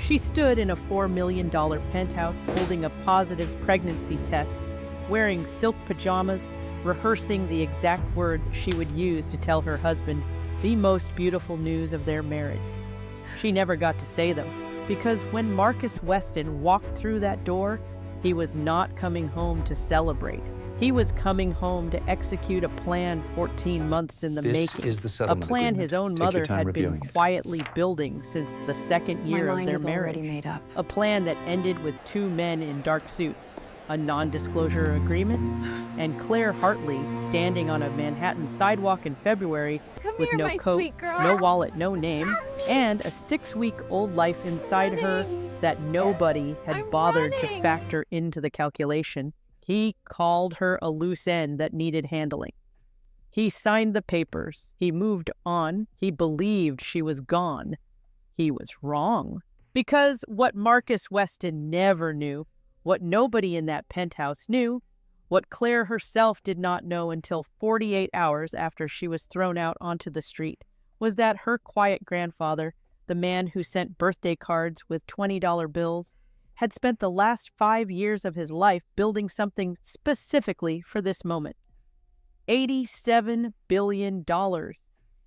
She stood in a $4 million penthouse holding a positive pregnancy test, wearing silk pajamas, rehearsing the exact words she would use to tell her husband the most beautiful news of their marriage. She never got to say them, because when Marcus Weston walked through that door, he was not coming home to celebrate. He was coming home to execute a plan 14 months in the making. This is the settlement A plan agreement. his own Take your mother time had been reviewing it. quietly building since the second year of their marriage. My mind is already made up. A plan that ended with two men in dark suits, a non-disclosure agreement, and Claire Hartley standing on a Manhattan sidewalk in February with no coat, no wallet, no name, and a 6-week-old life inside her that nobody had bothered to factor into the calculation. He called her a loose end that needed handling. He signed the papers. He moved on. He believed she was gone. He was wrong. Because what Marcus Weston never knew, what nobody in that penthouse knew, what Claire herself did not know until 48 hours after she was thrown out onto the street, was that her quiet grandfather, the man who sent birthday cards with $20 bills, had spent the last 5 years of his life building something specifically for this moment. $87 billion,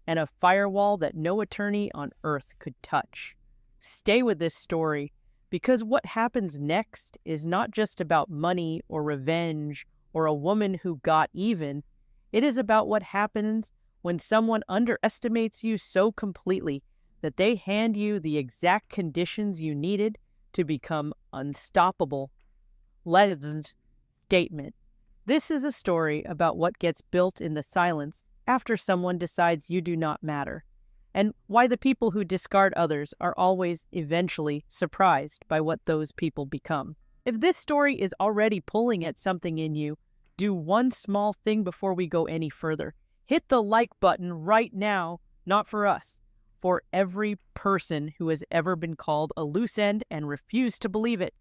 and a firewall that no attorney on earth could touch. Stay with this story, because what happens next is not just about money or revenge or a woman who got even. It is about what happens when someone underestimates you so completely that they hand you the exact conditions you needed to become unstoppable. Legend statement. This is a story about what gets built in the silence after someone decides you do not matter, and why the people who discard others are always eventually surprised by what those people become. If this story is already pulling at something in you, do one small thing before we go any further. Hit the like button right now, not for us, for every person who has ever been called a loose end and refused to believe it.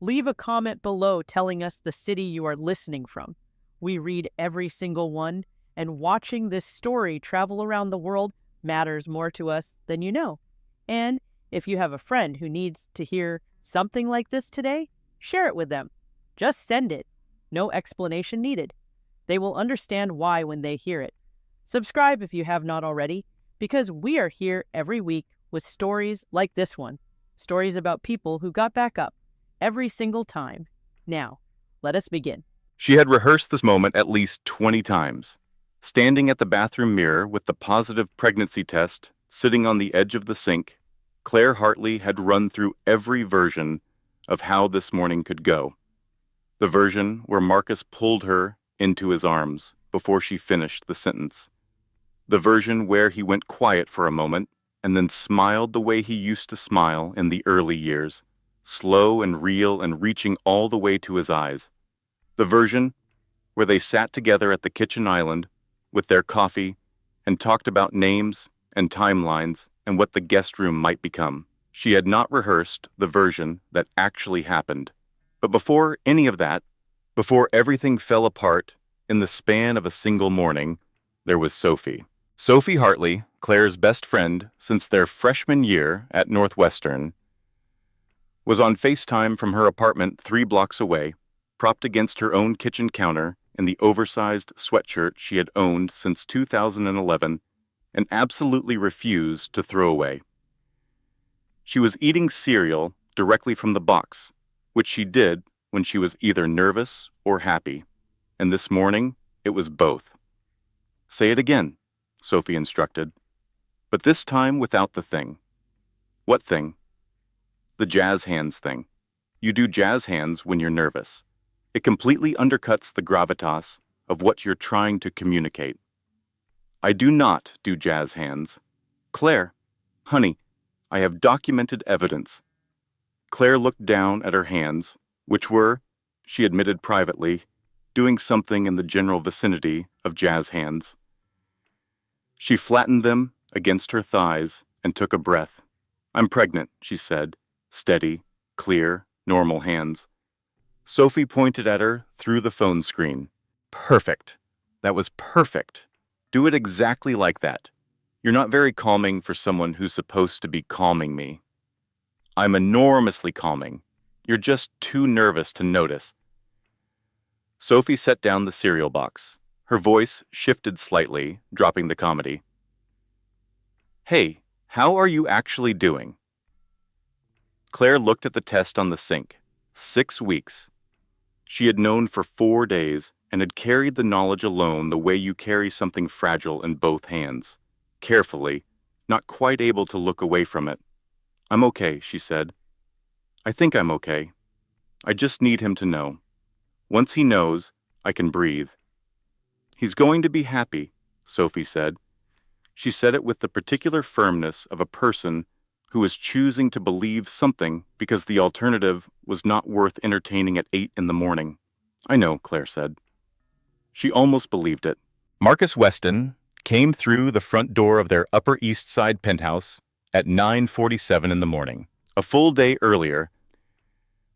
Leave a comment below telling us the city you are listening from. We read every single one, and watching this story travel around the world matters more to us than you know. And if you have a friend who needs to hear something like this today, share it with them. Just send it. No explanation needed. They will understand why when they hear it. Subscribe if you have not already, because we are here every week with stories like this one. Stories about people who got back up every single time. Now, let us begin. She had rehearsed this moment at least 20 times. Standing at the bathroom mirror with the positive pregnancy test sitting on the edge of the sink, Claire Hartley had run through every version of how this morning could go. The version where Marcus pulled her into his arms before she finished the sentence. The version where he went quiet for a moment and then smiled the way he used to smile in the early years, slow and real and reaching all the way to his eyes. The version where they sat together at the kitchen island with their coffee and talked about names and timelines and what the guest room might become. She had not rehearsed the version that actually happened. But before any of that, before everything fell apart in the span of a single morning, there was Sophie. Sophie Hartley, Claire's best friend since their freshman year at Northwestern, was on FaceTime from her apartment 3 blocks away, propped against her own kitchen counter in the oversized sweatshirt she had owned since 2011 and absolutely refused to throw away. She was eating cereal directly from the box, which she did when she was either nervous or happy, and this morning it was both. "Say it again," Sophie instructed, but this time without the thing. What thing? The jazz hands thing. You do jazz hands when you're nervous. It completely undercuts the gravitas of what you're trying to communicate. I do not do jazz hands. Claire, honey, I have documented evidence. Claire looked down at her hands, which were, she admitted privately, doing something in the general vicinity of jazz hands. She flattened them against her thighs and took a breath. "I'm pregnant," she said, steady, clear, normal hands. Sophie pointed at her through the phone screen. "Perfect. That was perfect. Do it exactly like that. You're not very calming for someone who's supposed to be calming me." I'm enormously calming. You're just too nervous to notice. Sophie set down the cereal box. Her voice shifted slightly, dropping the comedy. Hey, how are you actually doing? Claire looked at the test on the sink. 6 weeks. She had known for 4 days and had carried the knowledge alone the way you carry something fragile in both hands. Carefully, not quite able to look away from it. I'm okay, she said. I think I'm okay. I just need him to know. Once he knows, I can breathe. He's going to be happy, Sophie said. She said it with the particular firmness of a person who is choosing to believe something because the alternative was not worth entertaining at 8 in the morning. I know, Claire said. She almost believed it. Marcus Weston came through the front door of their Upper East Side penthouse at 9:47 in the morning, a full day earlier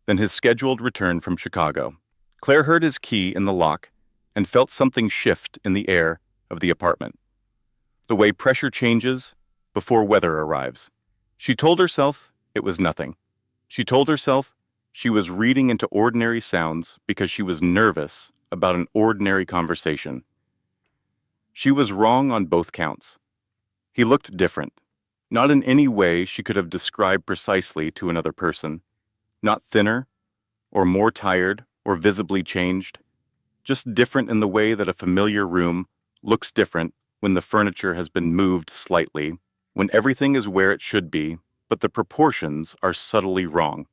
than his scheduled return from Chicago. Claire heard his key in the lock and felt something shift in the air of the apartment. The way pressure changes before weather arrives. She told herself it was nothing. She told herself she was reading into ordinary sounds because she was nervous about an ordinary conversation. She was wrong on both counts. He looked different, not in any way she could have described precisely to another person, not thinner, or more tired, or visibly changed, just different in the way that a familiar room looks different when the furniture has been moved slightly, when everything is where it should be, but the proportions are subtly wrong.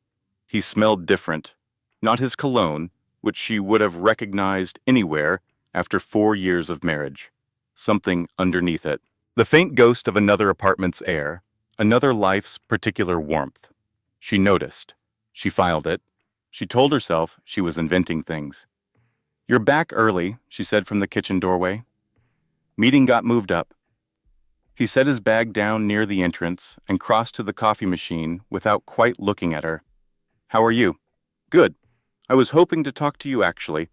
He smelled different, not his cologne, which she would have recognized anywhere after 4 years of marriage. Something underneath it. The faint ghost of another apartment's air, another life's particular warmth. She noticed. She filed it. She told herself she was inventing things. You're back early, she said from the kitchen doorway. Meeting got moved up. He set his bag down near the entrance and crossed to the coffee machine without quite looking at her. How are you? Good. I was hoping to talk to you actually.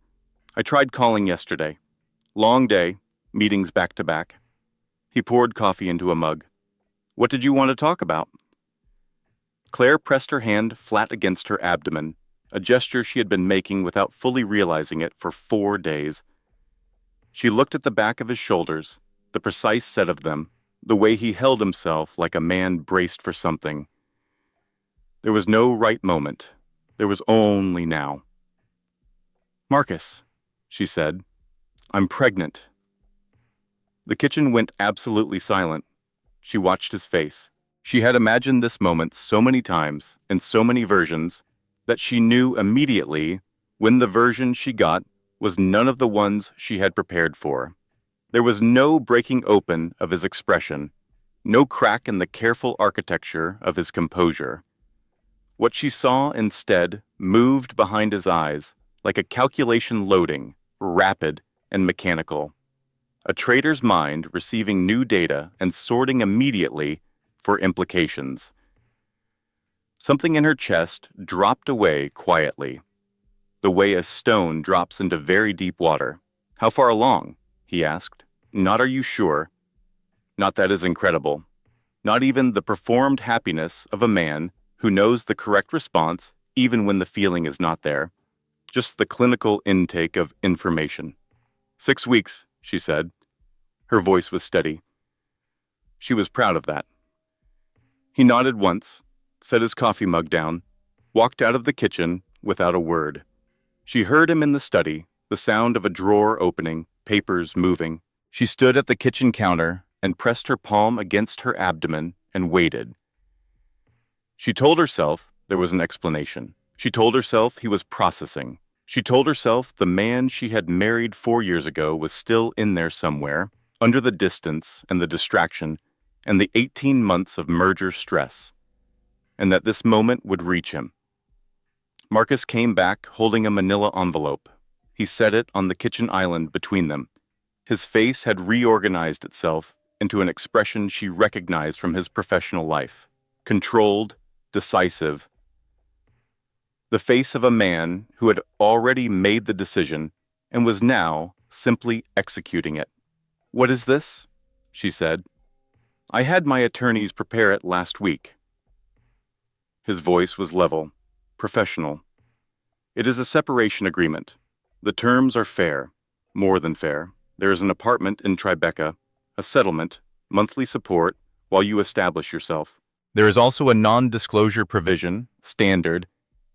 I tried calling yesterday. Long day, meetings back to back. He poured coffee into a mug. What did you want to talk about? Claire pressed her hand flat against her abdomen, a gesture she had been making without fully realizing it for 4 days. She looked at the back of his shoulders, the precise set of them, the way he held himself like a man braced for something. There was no right moment. There was only now. Marcus, she said, I'm pregnant. The kitchen went absolutely silent. She watched his face. She had imagined this moment so many times, in so many versions, that she knew immediately when the version she got was none of the ones she had prepared for. There was no breaking open of his expression, no crack in the careful architecture of his composure. What she saw instead moved behind his eyes like a calculation loading, rapid and mechanical. A trader's mind receiving new data and sorting immediately for implications. Something in her chest dropped away quietly, the way a stone drops into very deep water. How far along? He asked. Not are you sure? Not that is incredible. Not even the performed happiness of a man who knows the correct response even when the feeling is not there. Just the clinical intake of information. 6 weeks, she said. Her voice was steady. She was proud of that. He nodded once, set his coffee mug down, walked out of the kitchen without a word. She heard him in the study, the sound of a drawer opening, papers moving. She stood at the kitchen counter and pressed her palm against her abdomen and waited. She told herself there was an explanation. She told herself he was processing. She told herself the man she had married 4 years ago was still in there somewhere, under the distance and the distraction and the 18 months of merger stress, and that this moment would reach him. Marcus came back holding a manila envelope. He set it on the kitchen island between them. His face had reorganized itself into an expression she recognized from his professional life. Controlled, decisive. The face of a man who had already made the decision and was now simply executing it. What is this? She said. I had my attorneys prepare it last week. His voice was level, professional. It is a separation agreement. The terms are fair, more than fair. There is an apartment in Tribeca, a settlement, monthly support, while you establish yourself. There is also a non-disclosure provision, standard.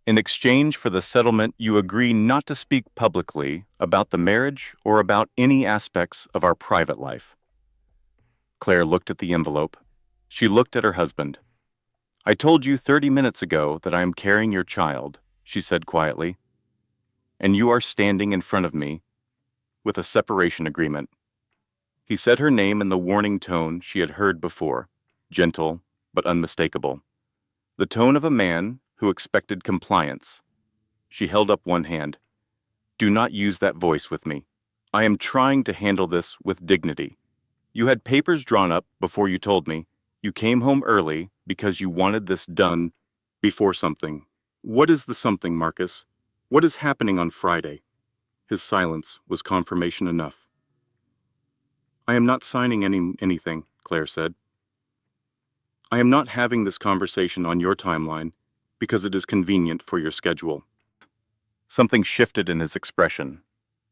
In exchange for the settlement, you agree not to speak publicly about the marriage or about any aspects of our private life. Claire looked at the envelope. She looked at her husband. I told you 30 minutes ago that I am carrying your child, she said quietly, and you are standing in front of me with a separation agreement. He said her name in the warning tone she had heard before, gentle but unmistakable. The tone of a man who expected compliance. She held up one hand. Do not use that voice with me. I am trying to handle this with dignity. You had papers drawn up before you told me. You came home early because you wanted this done before something. What is the something, Marcus? What is happening on Friday? His silence was confirmation enough. I am not signing anything, Claire said. I am not having this conversation on your timeline because it is convenient for your schedule. Something shifted in his expression.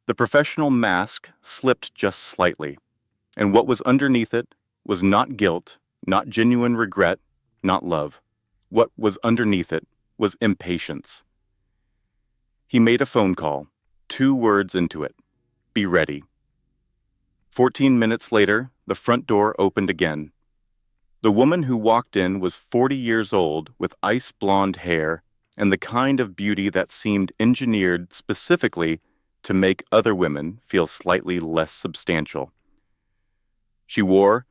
The professional mask slipped just slightly, and what was underneath it was not guilt, not genuine regret, not love. What was underneath it was impatience. He made a phone call, 2 words into it. Be ready. 14 minutes later, the front door opened again. The woman who walked in was 40 years old with ice blonde hair and the kind of beauty that seemed engineered specifically to make other women feel slightly less substantial. She wore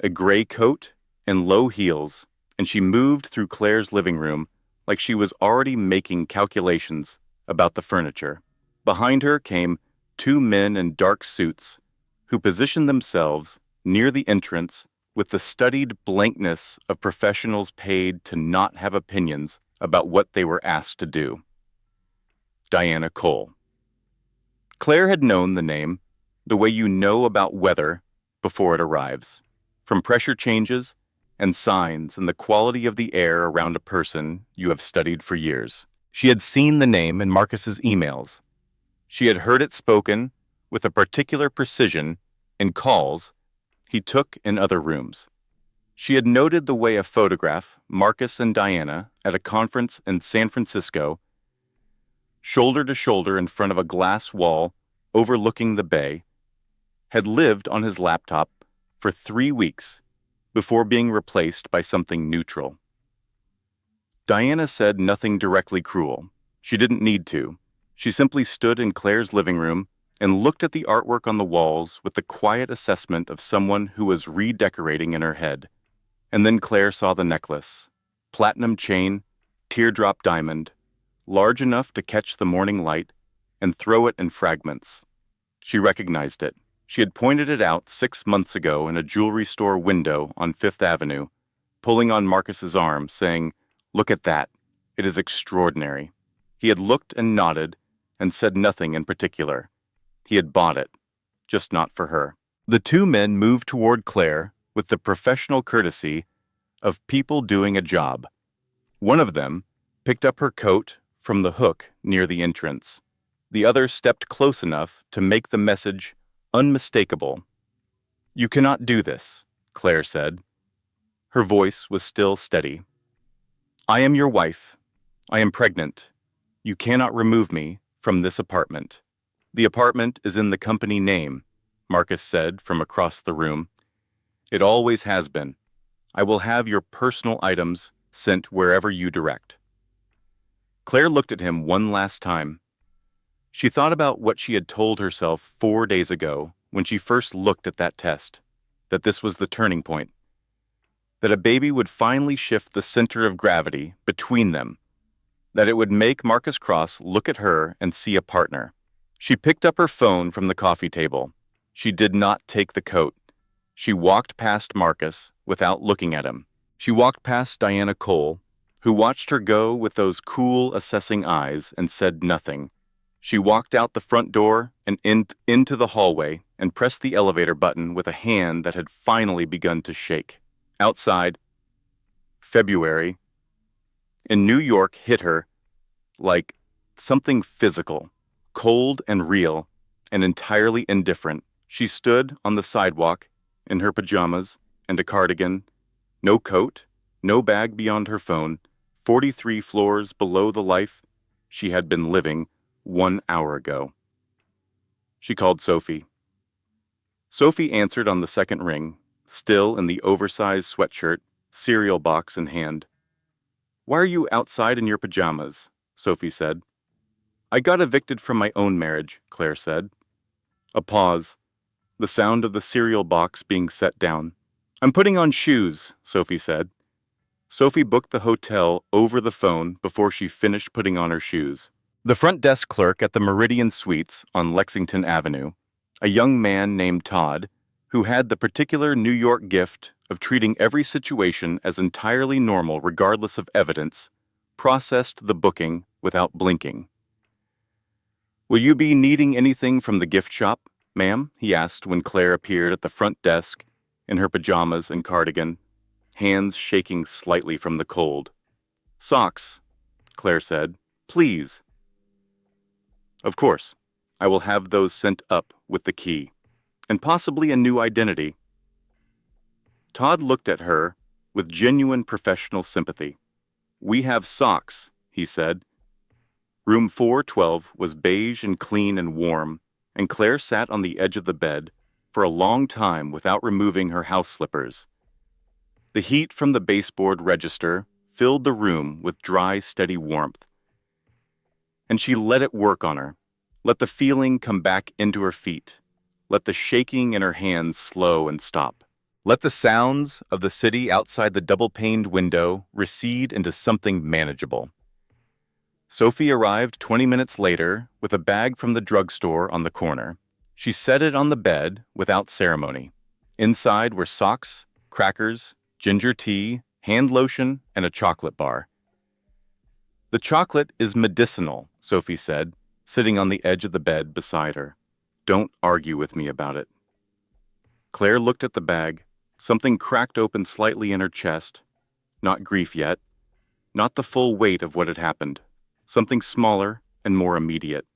a gray coat and low heels, and she moved through Claire's living room like she was already making calculations about the furniture. Behind her came 2 men in dark suits who positioned themselves near the entrance with the studied blankness of professionals paid to not have opinions about what they were asked to do. Diana Cole. Claire had known the name, the way you know about weather before it arrives, from pressure changes and signs and the quality of the air around a person you have studied for years. She had seen the name in Marcus's emails. She had heard it spoken with a particular precision in calls he took in other rooms. She had noted the way a photograph, Marcus and Diana, at a conference in San Francisco, shoulder to shoulder in front of a glass wall overlooking the bay, had lived on his laptop for 3 weeks before being replaced by something neutral. Diana said nothing directly cruel. She didn't need to. She simply stood in Claire's living room and looked at the artwork on the walls with the quiet assessment of someone who was redecorating in her head. And then Claire saw the necklace. Platinum chain, teardrop diamond, large enough to catch the morning light and throw it in fragments. She recognized it. She had pointed it out 6 months ago in a jewelry store window on Fifth Avenue, pulling on Marcus's arm, saying, "Look at that. It is extraordinary." He had looked and nodded and said nothing in particular. He had bought it, just not for her. The 2 men moved toward Claire with the professional courtesy of people doing a job. One of them picked up her coat from the hook near the entrance. The other stepped close enough to make the message unmistakable. "You cannot do this," Claire said. Her voice was still steady. "I am your wife. I am pregnant. You cannot remove me from this apartment." "The apartment is in the company name," Marcus said from across the room. "It always has been. I will have your personal items sent wherever you direct." Claire looked at him one last time. She thought about what she had told herself 4 days ago when she first looked at that test, that this was the turning point, that a baby would finally shift the center of gravity between them, that it would make Marcus Cross look at her and see a partner. She picked up her phone from the coffee table. She did not take the coat. She walked past Marcus without looking at him. She walked past Diana Cole, who watched her go with those cool, assessing eyes and said nothing. She walked out the front door and into the hallway and pressed the elevator button with a hand that had finally begun to shake. Outside, February, in New York hit her like something physical, cold and real, and entirely indifferent. She stood on the sidewalk in her pajamas and a cardigan, no coat, no bag beyond her phone, 43 floors below the life she had been living 1 hour ago. She called Sophie. Sophie answered on the second ring, still in the oversized sweatshirt, cereal box in hand. "Why are you outside in your pajamas?" Sophie said. "I got evicted from my own marriage," Claire said. A pause, the sound of the cereal box being set down. "I'm putting on shoes," Sophie said. Sophie booked the hotel over the phone before she finished putting on her shoes. The front desk clerk at the Meridian Suites on Lexington Avenue, a young man named Todd, who had the particular New York gift of treating every situation as entirely normal regardless of evidence, processed the booking without blinking. "Will you be needing anything from the gift shop, ma'am?" he asked when Claire appeared at the front desk in her pajamas and cardigan, hands shaking slightly from the cold. "Socks," Claire said. "Please." "Of course. I will have those sent up with the key, and possibly a new identity." Todd looked at her with genuine professional sympathy. "We have socks," he said. Room 412 was beige and clean and warm, and Claire sat on the edge of the bed for a long time without removing her house slippers. The heat from the baseboard register filled the room with dry, steady warmth, and she let it work on her. Let the feeling come back into her feet. Let the shaking in her hands slow and stop. Let the sounds of the city outside the double-paned window recede into something manageable. Sophie arrived 20 minutes later with a bag from the drugstore on the corner. She set it on the bed without ceremony. Inside were socks, crackers, ginger tea, hand lotion, and a chocolate bar. "The chocolate is medicinal," Sophie said, sitting on the edge of the bed beside her. "Don't argue with me about it." Claire looked at the bag. Something cracked open slightly in her chest. Not grief yet. Not the full weight of what had happened. Something smaller and more immediate.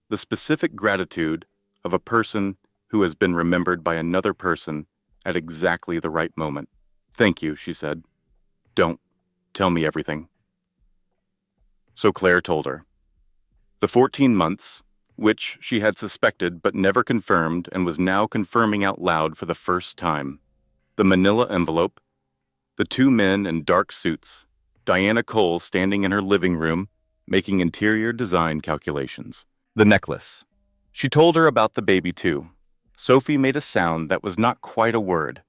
The specific gratitude of a person who has been remembered by another person at exactly the right moment. "Thank you," she said. "Don't. Tell me everything." So Claire told her. The 14 months, which she had suspected but never confirmed and was now confirming out loud for the first time. The manila envelope, the two men in dark suits, Diana Cole standing in her living room, making interior design calculations. The necklace. She told her about the baby too. Sophie made a sound that was not quite a word,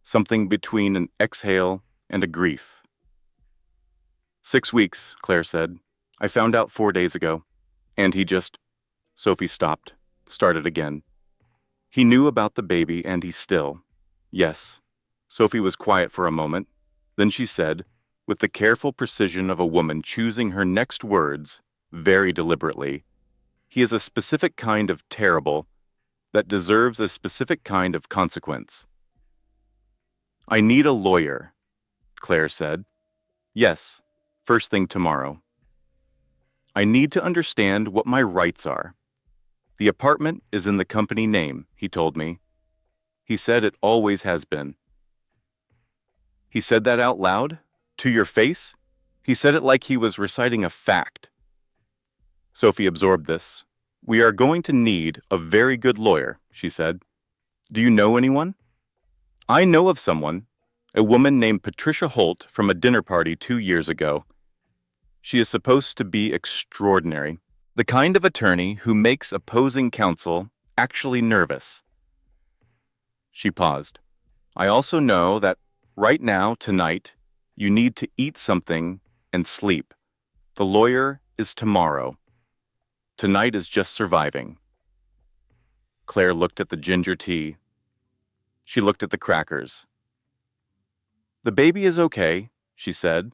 something between an exhale and a grief. 6 weeks, Claire said. "I found out 4 days ago. And he just..." Sophie stopped, started again. "He knew about the baby and he still..." "Yes." Sophie was quiet for a moment. Then she said, with the careful precision of a woman choosing her next words very deliberately, "He is a specific kind of terrible that deserves a specific kind of consequence." "I need a lawyer," Claire said. "Yes, first thing tomorrow." "I need to understand what my rights are. The apartment is in the company name," he told me. "He said it always has been." He said that out loud? To your face? He said it like he was reciting a fact. Sophie absorbed this. "We are going to need a very good lawyer," she said. "Do you know anyone?" "I know of someone, a woman named Patricia Holt from a dinner party 2 years ago. She is supposed to be extraordinary, the kind of attorney who makes opposing counsel actually nervous." She paused. "I also know that right now, tonight, you need to eat something and sleep. The lawyer is tomorrow. Tonight is just surviving." Claire looked at the ginger tea. She looked at the crackers. "The baby is okay," she said.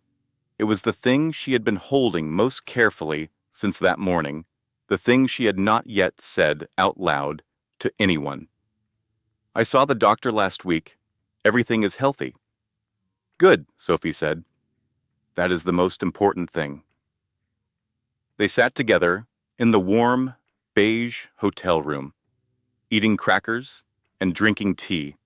It was the thing she had been holding most carefully since that morning, the thing she had not yet said out loud to anyone. "I saw the doctor last week. Everything is healthy." "Good," Sophie said. That is the most important thing. They sat together in the warm, beige hotel room, eating crackers and drinking tea,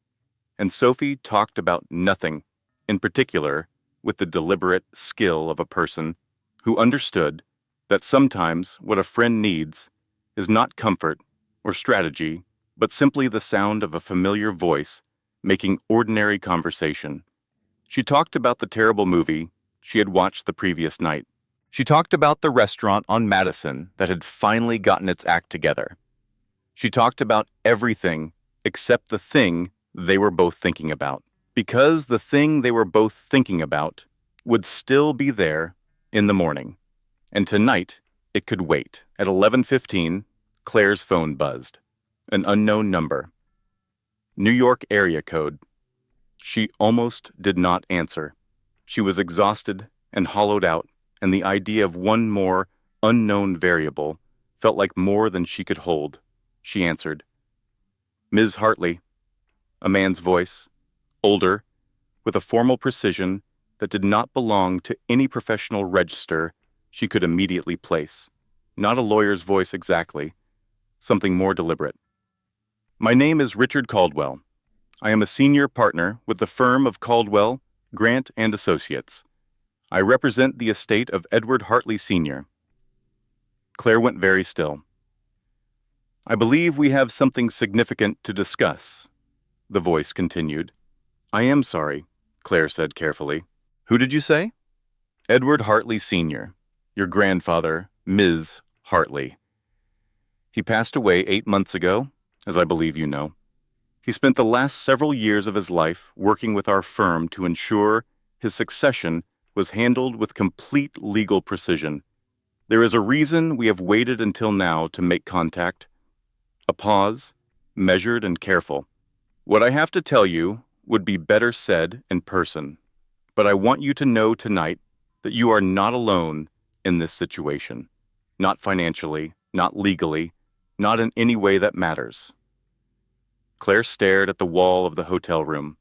and Sophie talked about nothing, in particular, with the deliberate skill of a person who understood that sometimes what a friend needs is not comfort or strategy, but simply the sound of a familiar voice making ordinary conversation. She talked about the terrible movie she had watched the previous night. She talked about the restaurant on Madison that had finally gotten its act together. She talked about everything except the thing they were both thinking about, because the thing they were both thinking about would still be there in the morning. And tonight, it could wait. At 11:15, Claire's phone buzzed. An unknown number. New York area code. She almost did not answer. She was exhausted and hollowed out, and the idea of one more unknown variable felt like more than she could hold. She answered. Ms. Hartley. A man's voice, older, with a formal precision that did not belong to any professional register she could immediately place. Not a lawyer's voice exactly, something more deliberate. My name is Richard Caldwell. I am a senior partner with the firm of Caldwell, Grant and Associates. I represent the estate of Edward Hartley Sr. Claire went very still. I believe we have something significant to discuss, the voice continued. I am sorry, Claire said carefully. Who did you say? Edward Hartley Sr., your grandfather, Ms. Hartley. He passed away 8 months ago, as I believe you know. He spent the last several years of his life working with our firm to ensure his succession was handled with complete legal precision. There is a reason we have waited until now to make contact. A pause, measured and careful. What I have to tell you would be better said in person, but I want you to know tonight that you are not alone in this situation. Not financially, not legally, not in any way that matters. Claire stared at the wall of the hotel room.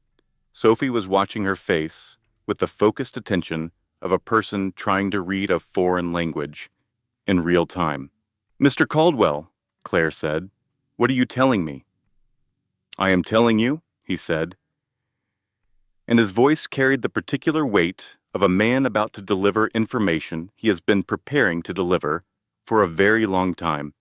Sophie was watching her face with the focused attention of a person trying to read a foreign language in real time. Mr. Caldwell, Claire said, what are you telling me? I am telling you, he said, and his voice carried the particular weight of a man about to deliver information he has been preparing to deliver for a very long time,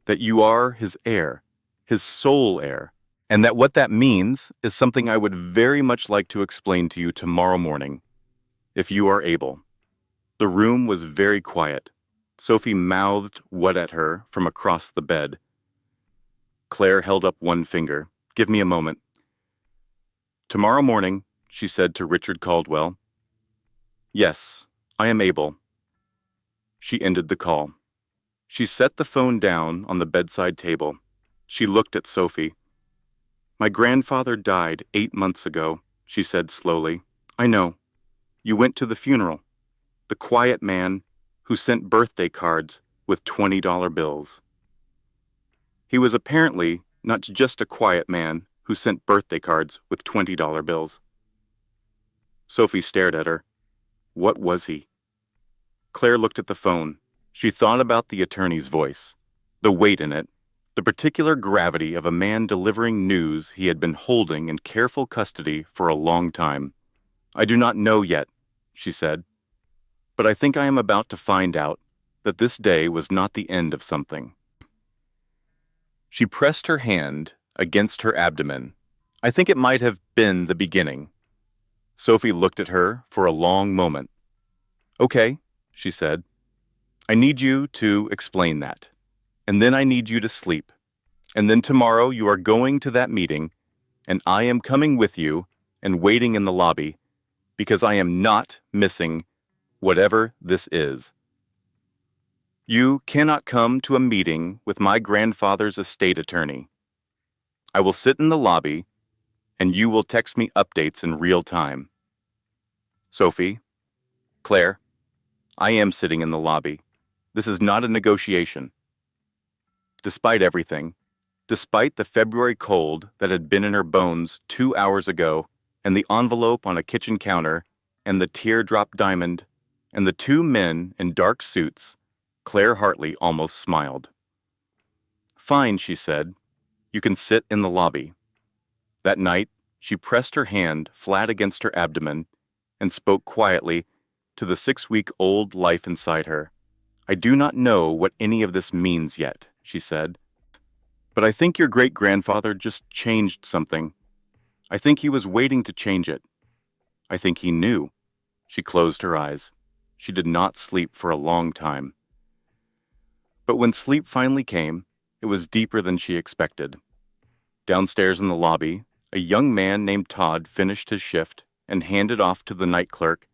that you are his heir, his sole heir, and that what that means is something I would very much like to explain to you tomorrow morning, if you are able. The room was very quiet. Sophie mouthed what at her from across the bed. Claire held up one finger. Give me a moment. Tomorrow morning, she said to Richard Caldwell. Yes, I am able. She ended the call. She set the phone down on the bedside table. She looked at Sophie. My grandfather died 8 months ago, she said slowly. I know. You went to the funeral. The quiet man who sent birthday cards with $20 bills. He was apparently not just a quiet man who sent birthday cards with $20 bills. Sophie stared at her. What was he? Claire looked at the phone. She thought about the attorney's voice, the weight in it, the particular gravity of a man delivering news he had been holding in careful custody for a long time. I do not know yet, she said, but I think I am about to find out that this day was not the end of something. She pressed her hand against her abdomen. I think it might have been the beginning. Sophie looked at her for a long moment. Okay, she said. I need you to explain that. And then I need you to sleep. And then tomorrow you are going to that meeting, and I am coming with you and waiting in the lobby, because I am not missing whatever this is. You cannot come to a meeting with my grandfather's estate attorney. I will sit in the lobby, and you will text me updates in real time. Sophie, Claire, I am sitting in the lobby. This is not a negotiation. Despite everything, despite the February cold that had been in her bones 2 hours ago, and the envelope on a kitchen counter, and the teardrop diamond and the two men in dark suits, Claire Hartley almost smiled. "Fine," she said. "You can sit in the lobby." That night, she pressed her hand flat against her abdomen and spoke quietly to the 6-week-old life inside her. "I do not know what any of this means yet," she said. "But I think your great-grandfather just changed something. I think he was waiting to change it. I think he knew." She closed her eyes. She did not sleep for a long time. But when sleep finally came, it was deeper than she expected. Downstairs in the lobby, a young man named Todd finished his shift and handed off to the night clerk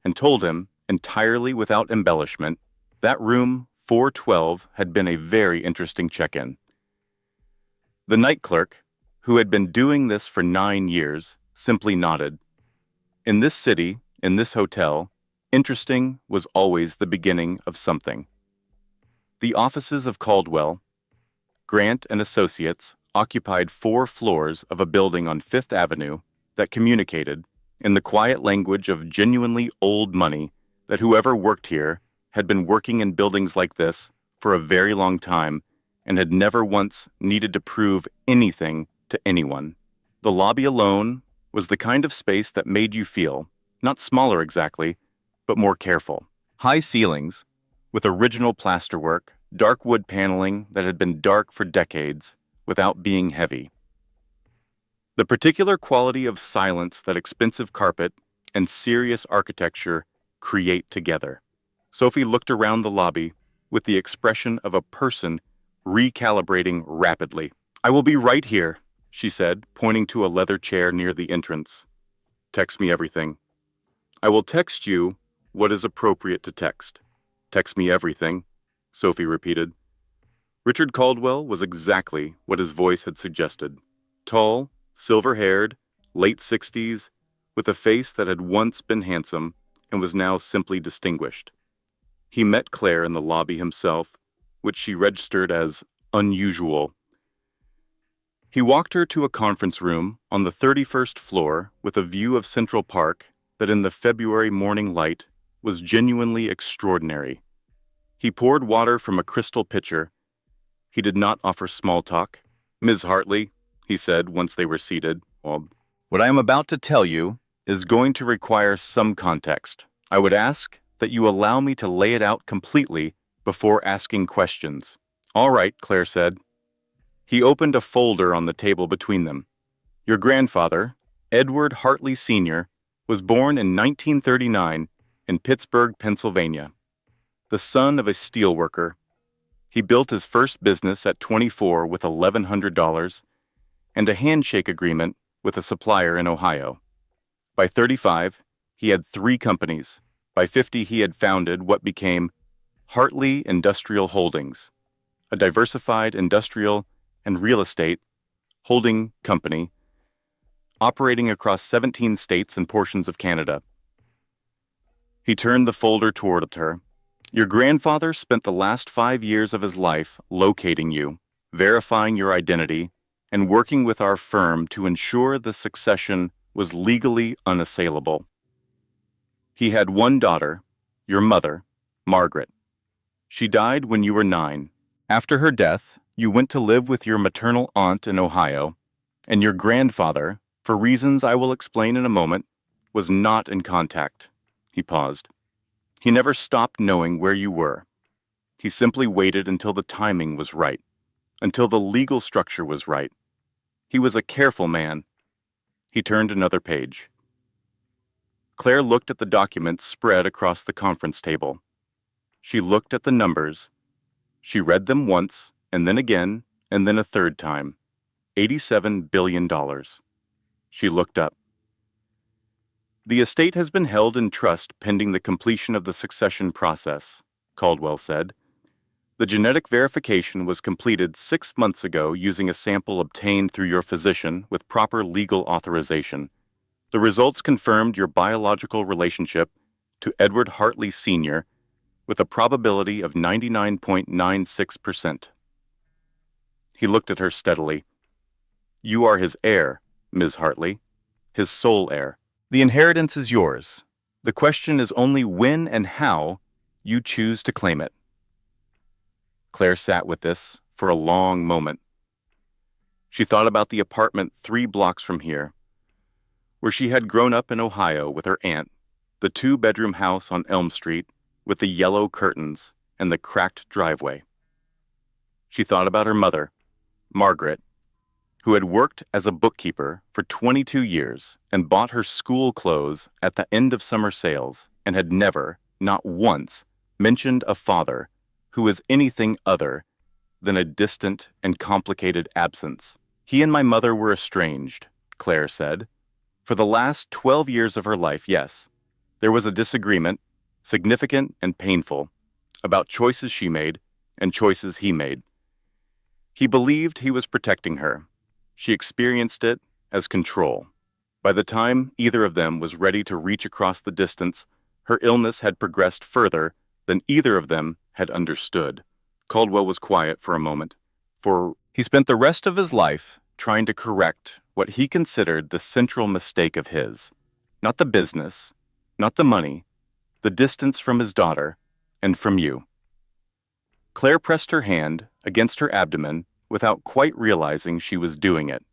and told him, entirely without embellishment, that room 412 had been a very interesting check-in. The night clerk, who had been doing this for 9 years, simply nodded. In this city, in this hotel, interesting was always the beginning of something. The offices of Caldwell, Grant and Associates occupied 4 floors of a building on Fifth Avenue that communicated, in the quiet language of genuinely old money, that whoever worked here had been working in buildings like this for a very long time and had never once needed to prove anything to anyone. The lobby alone was the kind of space that made you feel, not smaller exactly, but more careful. High ceilings, with original plasterwork, dark wood paneling that had been dark for decades, without being heavy. The particular quality of silence that expensive carpet and serious architecture create together. Sophie looked around the lobby with the expression of a person recalibrating rapidly. "I will be right here," she said, pointing to a leather chair near the entrance. "Text me everything." "I will text you what is appropriate to text." "Text me everything," Sophie repeated. Richard Caldwell was exactly what his voice had suggested. Tall, silver-haired, late 60s, with a face that had once been handsome and was now simply distinguished. He met Claire in the lobby himself, which she registered as unusual. He walked her to a conference room on the 31st floor with a view of Central Park that in the February morning light was genuinely extraordinary. He poured water from a crystal pitcher. He did not offer small talk. "Ms. Hartley," he said once they were seated, "what I am about to tell you is going to require some context. I would ask that you allow me to lay it out completely before asking questions." "All right," Claire said. He opened a folder on the table between them. "Your grandfather, Edward Hartley Sr., was born in 1939 in Pittsburgh, Pennsylvania. The son of a steelworker. He built his first business at 24 with $1,100 and a handshake agreement with a supplier in Ohio. By 35, he had 3 companies. By 50, he had founded what became Hartley Industrial Holdings, a diversified industrial and real estate holding company operating across 17 states and portions of Canada." He turned the folder toward her. "Your grandfather spent the last 5 years of his life locating you, verifying your identity, and working with our firm to ensure the succession was legally unassailable. He had 1 daughter, your mother, Margaret. She died when you were 9. After her death, you went to live with your maternal aunt in Ohio, and your grandfather, for reasons I will explain in a moment, was not in contact." He paused. "He never stopped knowing where you were. He simply waited until the timing was right, until the legal structure was right. He was a careful man." He turned another page. Claire looked at the documents spread across the conference table. She looked at the numbers. She read them once, and then again, and then a third time. $87 billion. She looked up. "The estate has been held in trust pending the completion of the succession process," Caldwell said. "The genetic verification was completed 6 months ago using a sample obtained through your physician with proper legal authorization. The results confirmed your biological relationship to Edward Hartley Sr. with a probability of 99.96%. He looked at her steadily. "You are his heir, Ms. Hartley, his sole heir. The inheritance is yours. The question is only when and how you choose to claim it. Claire sat with this for a long moment. She thought about the apartment 3 blocks from here, where she had grown up in Ohio with her aunt, the 2-bedroom house on Elm Street with the yellow curtains and the cracked driveway. She thought about her mother, Margaret, who had worked as a bookkeeper for 22 years and bought her school clothes at the end of summer sales and had never, not once, mentioned a father who was anything other than a distant and complicated absence. He and my mother were estranged, Claire said. For the last 12 years of her life, yes, there was a disagreement, significant and painful, about choices she made and choices he made. He believed he was protecting her. She experienced it as control. By the time either of them was ready to reach across the distance, her illness had progressed further than either of them had understood. Caldwell was quiet for a moment, for he spent the rest of his life trying to correct what he considered the central mistake of his. Not the business, not the money, the distance from his daughter and from you. Claire pressed her hand against her abdomen without quite realizing she was doing it.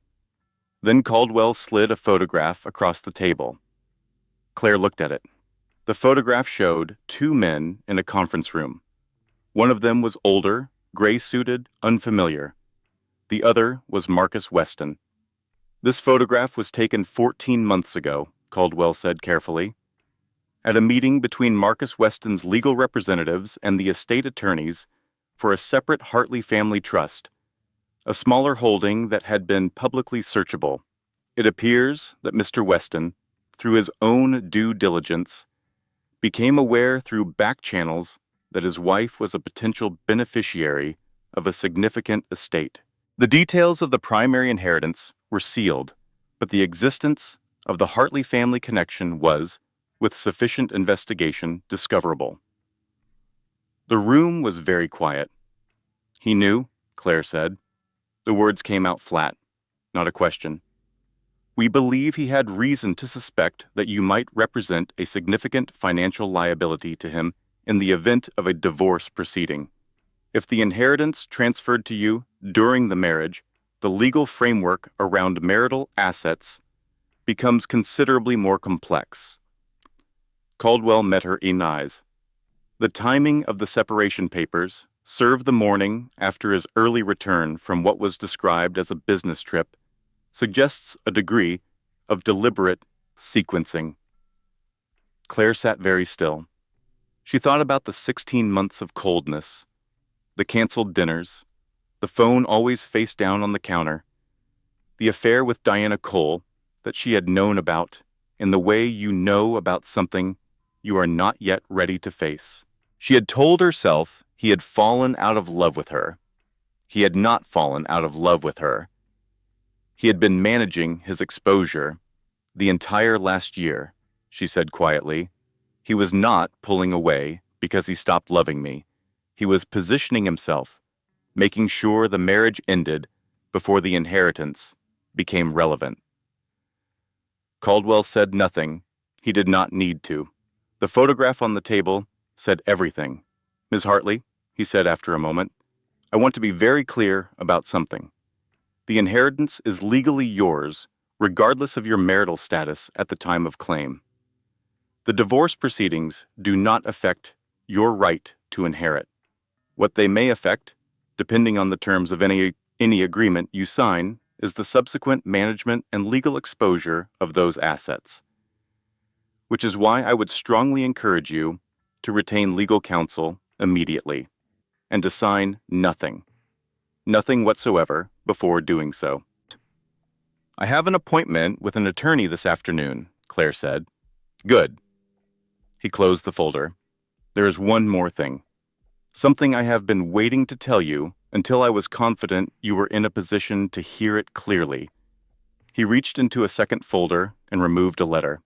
Then Caldwell slid a photograph across the table. Claire looked at it. The photograph showed 2 men in a conference room. One of them was older, gray-suited, unfamiliar. The other was Marcus Weston. This photograph was taken 14 months ago, Caldwell said carefully, at a meeting between Marcus Weston's legal representatives and the estate attorneys for a separate Hartley family trust, a smaller holding that had been publicly searchable. It appears that Mr. Weston, through his own due diligence, became aware through back channels that his wife was a potential beneficiary of a significant estate. The details of the primary inheritance were sealed, but the existence of the Hartley family connection was, with sufficient investigation, discoverable. The room was very quiet. He knew, Claire said. The words came out flat, not a question. We believe he had reason to suspect that you might represent a significant financial liability to him in the event of a divorce proceeding. If the inheritance transferred to you during the marriage, the legal framework around marital assets becomes considerably more complex. Caldwell met her in eyes. The timing of the separation papers, served the morning after his early return from what was described as a business trip, suggests a degree of deliberate sequencing. Claire sat very still. She thought about the 16 months of coldness, the canceled dinners, the phone always face down on the counter, the affair with Diana Cole that she had known about in the way you know about something you are not yet ready to face. She had told herself he had fallen out of love with her. He had not fallen out of love with her. He had been managing his exposure the entire last year, she said quietly. He was not pulling away because he stopped loving me. He was positioning himself, making sure the marriage ended before the inheritance became relevant. Caldwell said nothing. He did not need to. The photograph on the table said everything. Ms. Hartley, he said after a moment, I want to be very clear about something. The inheritance is legally yours, regardless of your marital status at the time of claim. The divorce proceedings do not affect your right to inherit. What they may affect, depending on the terms of any agreement you sign, is the subsequent management and legal exposure of those assets. Which is why I would strongly encourage you to retain legal counsel immediately and to sign nothing whatsoever before doing so. I have an appointment with an attorney this afternoon, Claire said. Good. He closed the folder. There is one more thing. Something I have been waiting to tell you until I was confident you were in a position to hear it clearly. He reached into a second folder and removed a letter,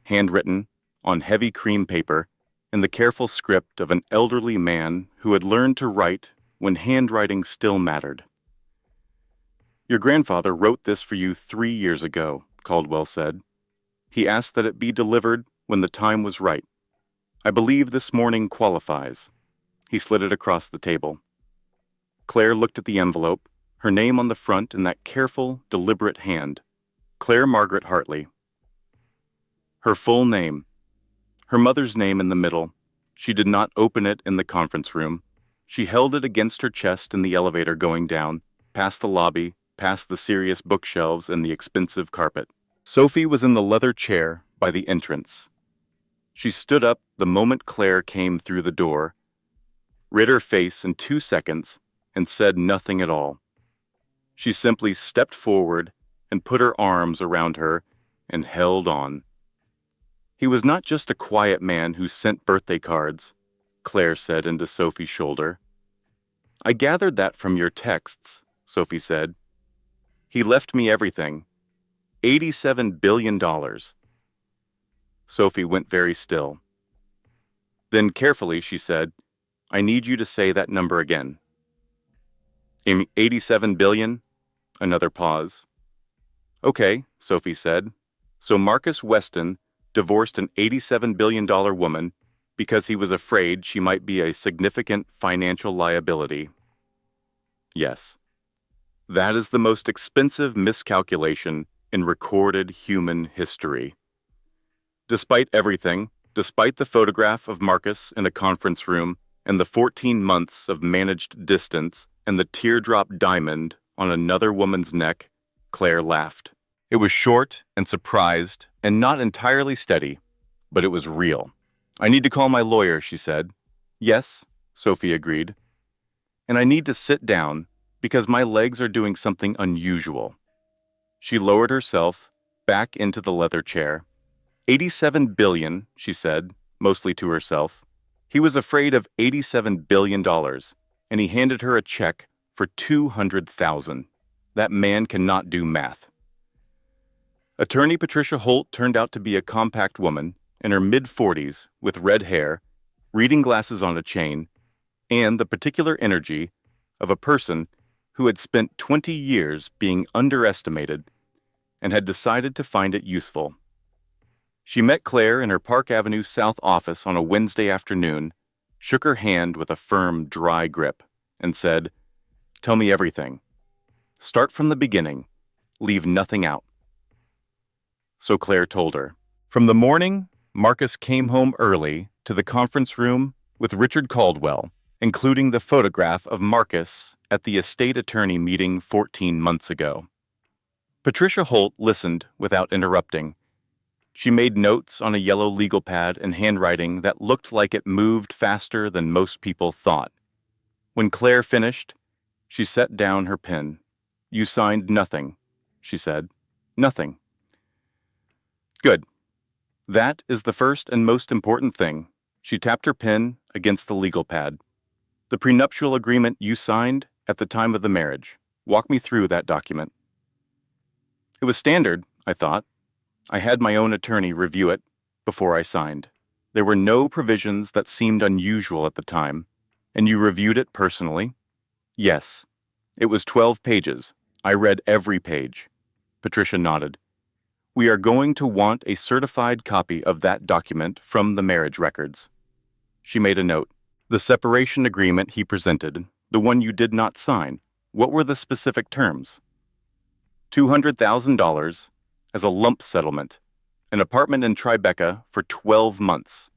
handwritten, on heavy cream paper, in the careful script of an elderly man who had learned to write when handwriting still mattered. Your grandfather wrote this for you 3 years ago, Caldwell said. He asked that it be delivered when the time was right. I believe this morning qualifies. He slid it across the table. Claire looked at the envelope, her name on the front in that careful, deliberate hand. Claire Margaret Hartley. Her full name. Her mother's name in the middle. She did not open it in the conference room. She held it against her chest in the elevator going down, past the lobby, past the serious bookshelves and the expensive carpet. Sophie was in the leather chair by the entrance. She stood up the moment Claire came through the door, rid her face in 2 seconds, and said nothing at all. She simply stepped forward and put her arms around her and held on. He was not just a quiet man who sent birthday cards, Claire said into Sophie's shoulder. I gathered that from your texts, Sophie said. He left me everything. $87 billion. Sophie went very still. Then carefully she said, I need you to say that number again. 87 billion? Another pause. Okay, Sophie said. So Marcus Weston divorced an $87 billion woman because he was afraid she might be a significant financial liability. Yes. That is the most expensive miscalculation in recorded human history. Despite everything, despite the photograph of Marcus in a conference room and the 14 months of managed distance and the teardrop diamond on another woman's neck, Claire laughed. It was short and surprised and not entirely steady, but it was real. I need to call my lawyer, she said. Yes, Sophie agreed. And I need to sit down because my legs are doing something unusual. She lowered herself back into the leather chair. 87 billion, she said, mostly to herself. He was afraid of $87 billion, and he handed her a check for 200,000. That man cannot do math. Attorney Patricia Holt turned out to be a compact woman in her mid-40s with red hair, reading glasses on a chain, and the particular energy of a person who had spent 20 years being underestimated and had decided to find it useful. She met Claire in her Park Avenue South office on a Wednesday afternoon, shook her hand with a firm, dry grip, and said, Tell me everything. Start from the beginning. Leave nothing out. So Claire told her. From the morning, Marcus came home early to the conference room with Richard Caldwell, including the photograph of Marcus at the estate attorney meeting 14 months ago. Patricia Holt listened without interrupting. She made notes on a yellow legal pad in handwriting that looked like it moved faster than most people thought. When Claire finished, she set down her pen. You signed nothing, she said. Nothing. Good. That is the first and most important thing. She tapped her pen against the legal pad. The prenuptial agreement you signed at the time of the marriage. Walk me through that document. It was standard, I thought. I had my own attorney review it before I signed. There were no provisions that seemed unusual at the time. And you reviewed it personally? Yes. It was 12 pages. I read every page. Patricia nodded. We are going to want a certified copy of that document from the marriage records. She made a note. The separation agreement he presented, the one you did not sign, what were the specific terms? $200,000 as a lump settlement, an apartment in Tribeca for 12 months,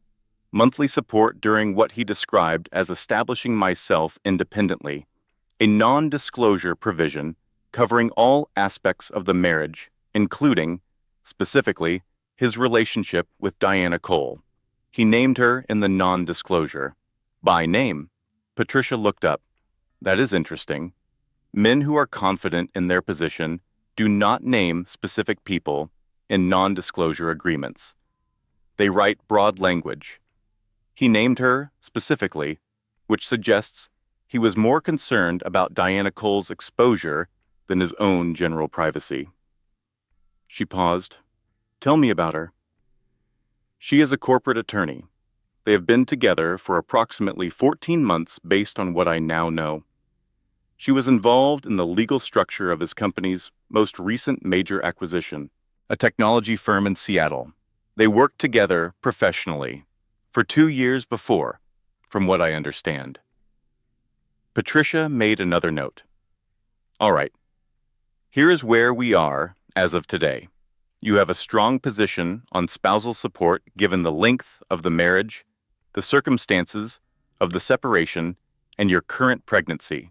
monthly support during what he described as establishing myself independently, a non-disclosure provision covering all aspects of the marriage, including, specifically, his relationship with Diana Cole. He named her in the non-disclosure. By name. Patricia looked up. That is interesting. Men who are confident in their position do not name specific people in non-disclosure agreements. They write broad language. He named her specifically, which suggests he was more concerned about Diana Cole's exposure than his own general privacy. She paused. Tell me about her. She is a corporate attorney. They have been together for approximately 14 months based on what I now know. She was involved in the legal structure of his company's most recent major acquisition, a technology firm in Seattle. They worked together professionally for 2 years before, from what I understand. Patricia made another note. All right, here is where we are as of today. You have a strong position on spousal support given the length of the marriage, the circumstances of the separation, and your current pregnancy.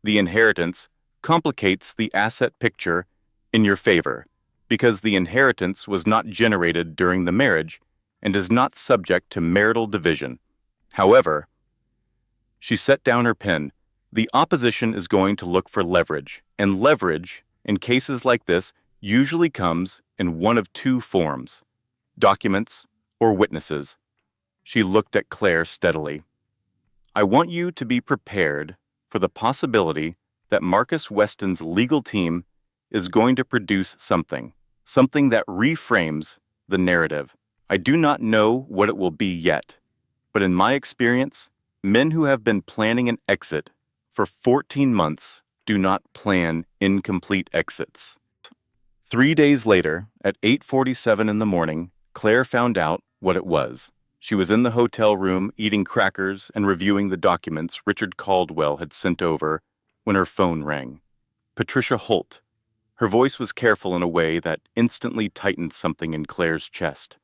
The inheritance complicates the asset picture in your favor because the inheritance was not generated during the marriage and is not subject to marital division. However, she set down her pen. The opposition is going to look for leverage, and leverage, in cases like this, usually comes in one of two forms: documents or witnesses. She looked at Claire steadily. I want you to be prepared for the possibility that Marcus Weston's legal team is going to produce something that reframes the narrative. I do not know what it will be yet, but in my experience, men who have been planning an exit for 14 months do not plan incomplete exits. 3 days later, at 8:47 in the morning, Claire found out what it was. She was in the hotel room eating crackers and reviewing the documents Richard Caldwell had sent over when her phone rang. Patricia Holt. Her voice was careful in a way that instantly tightened something in Claire's chest.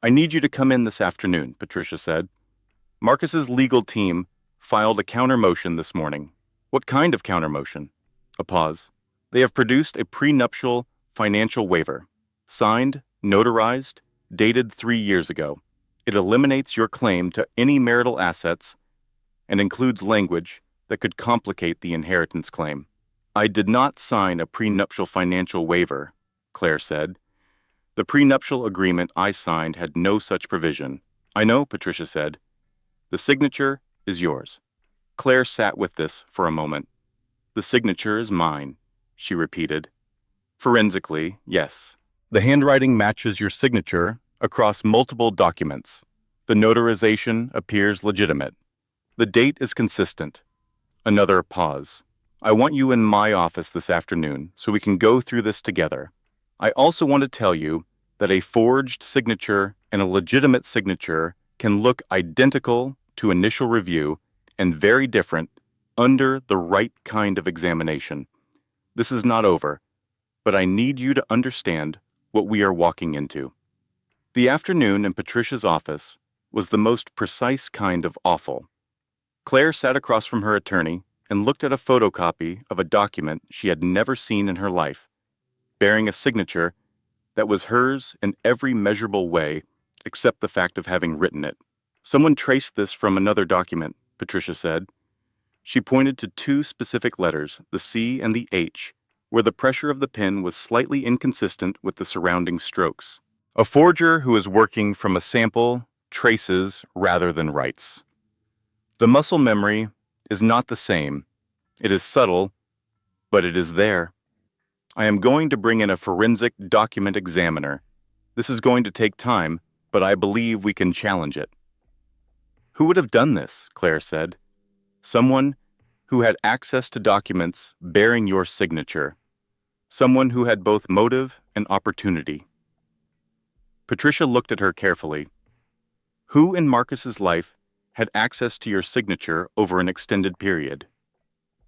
I need you to come in this afternoon, Patricia said. Marcus's legal team filed a counter-motion this morning. What kind of counter-motion? A pause. They have produced a prenuptial financial waiver, signed, notarized, dated 3 years ago. It eliminates your claim to any marital assets and includes language that could complicate the inheritance claim. I did not sign a prenuptial financial waiver, Claire said. The prenuptial agreement I signed had no such provision. I know, Patricia said. The signature is yours. Claire sat with this for a moment. The signature is mine, she repeated. Forensically, yes. The handwriting matches your signature across multiple documents. The notarization appears legitimate. The date is consistent. Another pause. I want you in my office this afternoon so we can go through this together. I also want to tell you that a forged signature and a legitimate signature can look identical to initial review and very different under the right kind of examination. This is not over, but I need you to understand what we are walking into. The afternoon in Patricia's office was the most precise kind of awful. Claire sat across from her attorney and looked at a photocopy of a document she had never seen in her life, bearing a signature that was hers in every measurable way except the fact of having written it. Someone traced this from another document, Patricia said. She pointed to two specific letters, the C and the H, where the pressure of the pen was slightly inconsistent with the surrounding strokes. A forger who is working from a sample traces rather than writes. The muscle memory is not the same. It is subtle, but it is there. I am going to bring in a forensic document examiner. This is going to take time, but I believe we can challenge it. Who would have done this? Claire said. Someone who had access to documents bearing your signature. Someone who had both motive and opportunity. Patricia looked at her carefully. Who in Marcus's life had access to your signature over an extended period?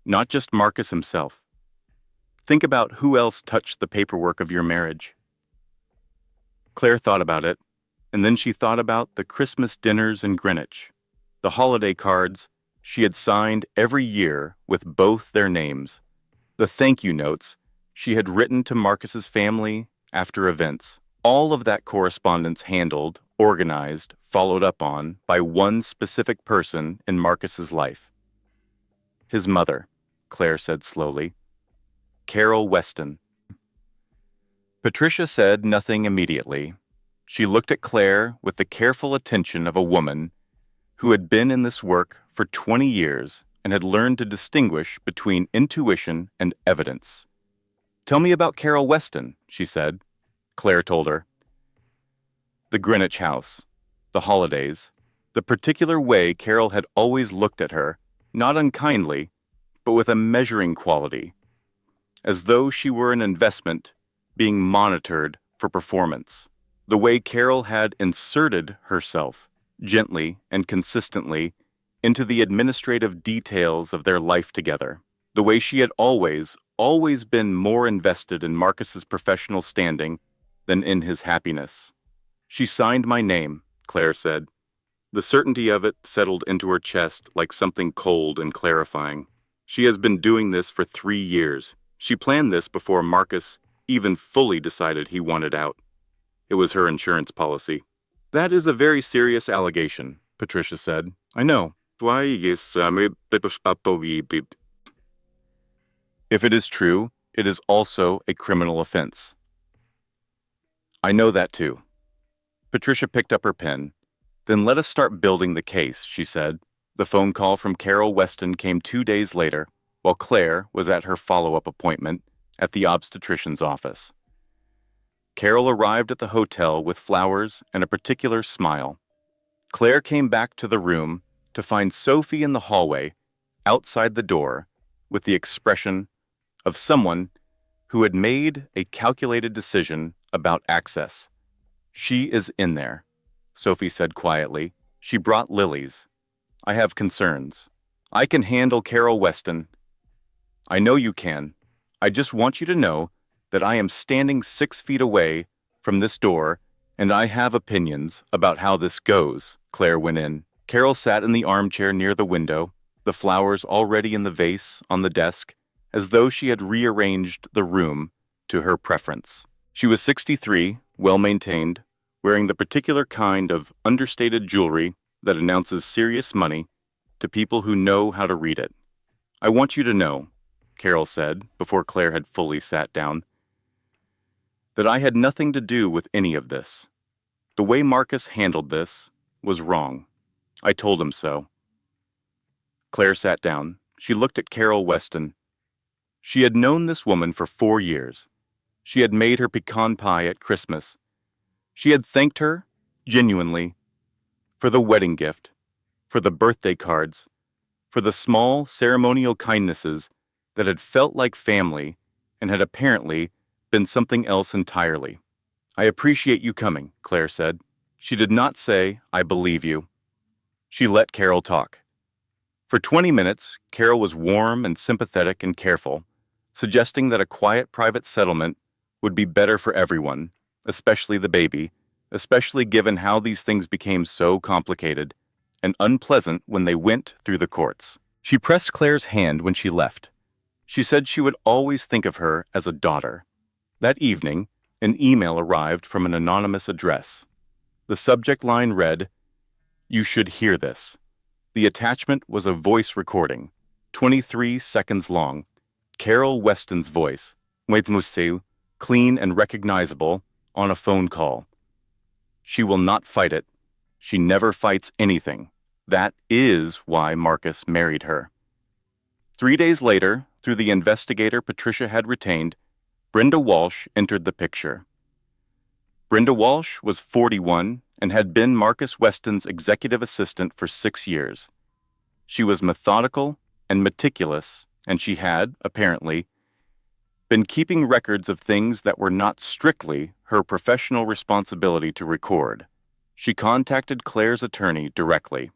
Not just Marcus himself. Think about who else touched the paperwork of your marriage. Claire thought about it, and then she thought about the Christmas dinners in Greenwich, the holiday cards she had signed every year with both their names, the thank you notes she had written to Marcus's family after events. All of that correspondence handled, organized, followed up on by one specific person in Marcus's life. His mother, Claire said slowly. Carol Weston. Patricia said nothing immediately. She looked at Claire with the careful attention of a woman who had been in this work for 20 years and had learned to distinguish between intuition and evidence. Tell me about Carol Weston, she said. Claire told her. The Greenwich house, the holidays, the particular way Carol had always looked at her, not unkindly, but with a measuring quality, as though she were an investment being monitored for performance. The way Carol had inserted herself, gently and consistently, into the administrative details of their life together. The way she had always been more invested in Marcus's professional standing than in his happiness. She signed my name, Claire said. The certainty of it settled into her chest like something cold and clarifying. She has been doing this for 3 years. She planned this before Marcus even fully decided he wanted out. It was her insurance policy. That is a very serious allegation, Patricia said. I know. If it is true, it is also a criminal offense. I know that too. Patricia picked up her pen. Then let us start building the case, she said. The phone call from Carol Weston came 2 days later, while Claire was at her follow-up appointment at the obstetrician's office. Carol arrived at the hotel with flowers and a particular smile. Claire came back to the room to find Sophie in the hallway, outside the door, with the expression of someone who had made a calculated decision about access. She is in there, Sophie said quietly. She brought lilies. I have concerns. I can handle Carol Weston. I know you can. I just want you to know that I am standing 6 feet away from this door, and I have opinions about how this goes, Claire went in. Carol sat in the armchair near the window, the flowers already in the vase on the desk, as though she had rearranged the room to her preference. She was 63, well-maintained, wearing the particular kind of understated jewelry that announces serious money to people who know how to read it. I want you to know, Carol said, before Claire had fully sat down, that I had nothing to do with any of this. The way Marcus handled this was wrong. I told him so. Claire sat down. She looked at Carol Weston. She had known this woman for 4 years. She had made her pecan pie at Christmas. She had thanked her, genuinely, for the wedding gift, for the birthday cards, for the small ceremonial kindnesses that had felt like family and had apparently been something else entirely. I appreciate you coming, Claire said. She did not say, I believe you. She let Carol talk. For 20 minutes, Carol was warm and sympathetic and careful, suggesting that a quiet private settlement would be better for everyone, especially the baby, especially given how these things became so complicated and unpleasant when they went through the courts. She pressed Claire's hand when she left. She said she would always think of her as a daughter. That evening, an email arrived from an anonymous address. The subject line read, "You should hear this." The attachment was a voice recording, 23 seconds long. Carol Weston's voice, clean and recognizable, on a phone call. She will not fight it. She never fights anything. That is why Marcus married her. 3 days later, through the investigator Patricia had retained, Brenda Walsh entered the picture. Brenda Walsh was 41 and had been Marcus Weston's executive assistant for 6 years. She was methodical and meticulous, and she had, apparently, been keeping records of things that were not strictly her professional responsibility to record. She contacted Claire's attorney directly.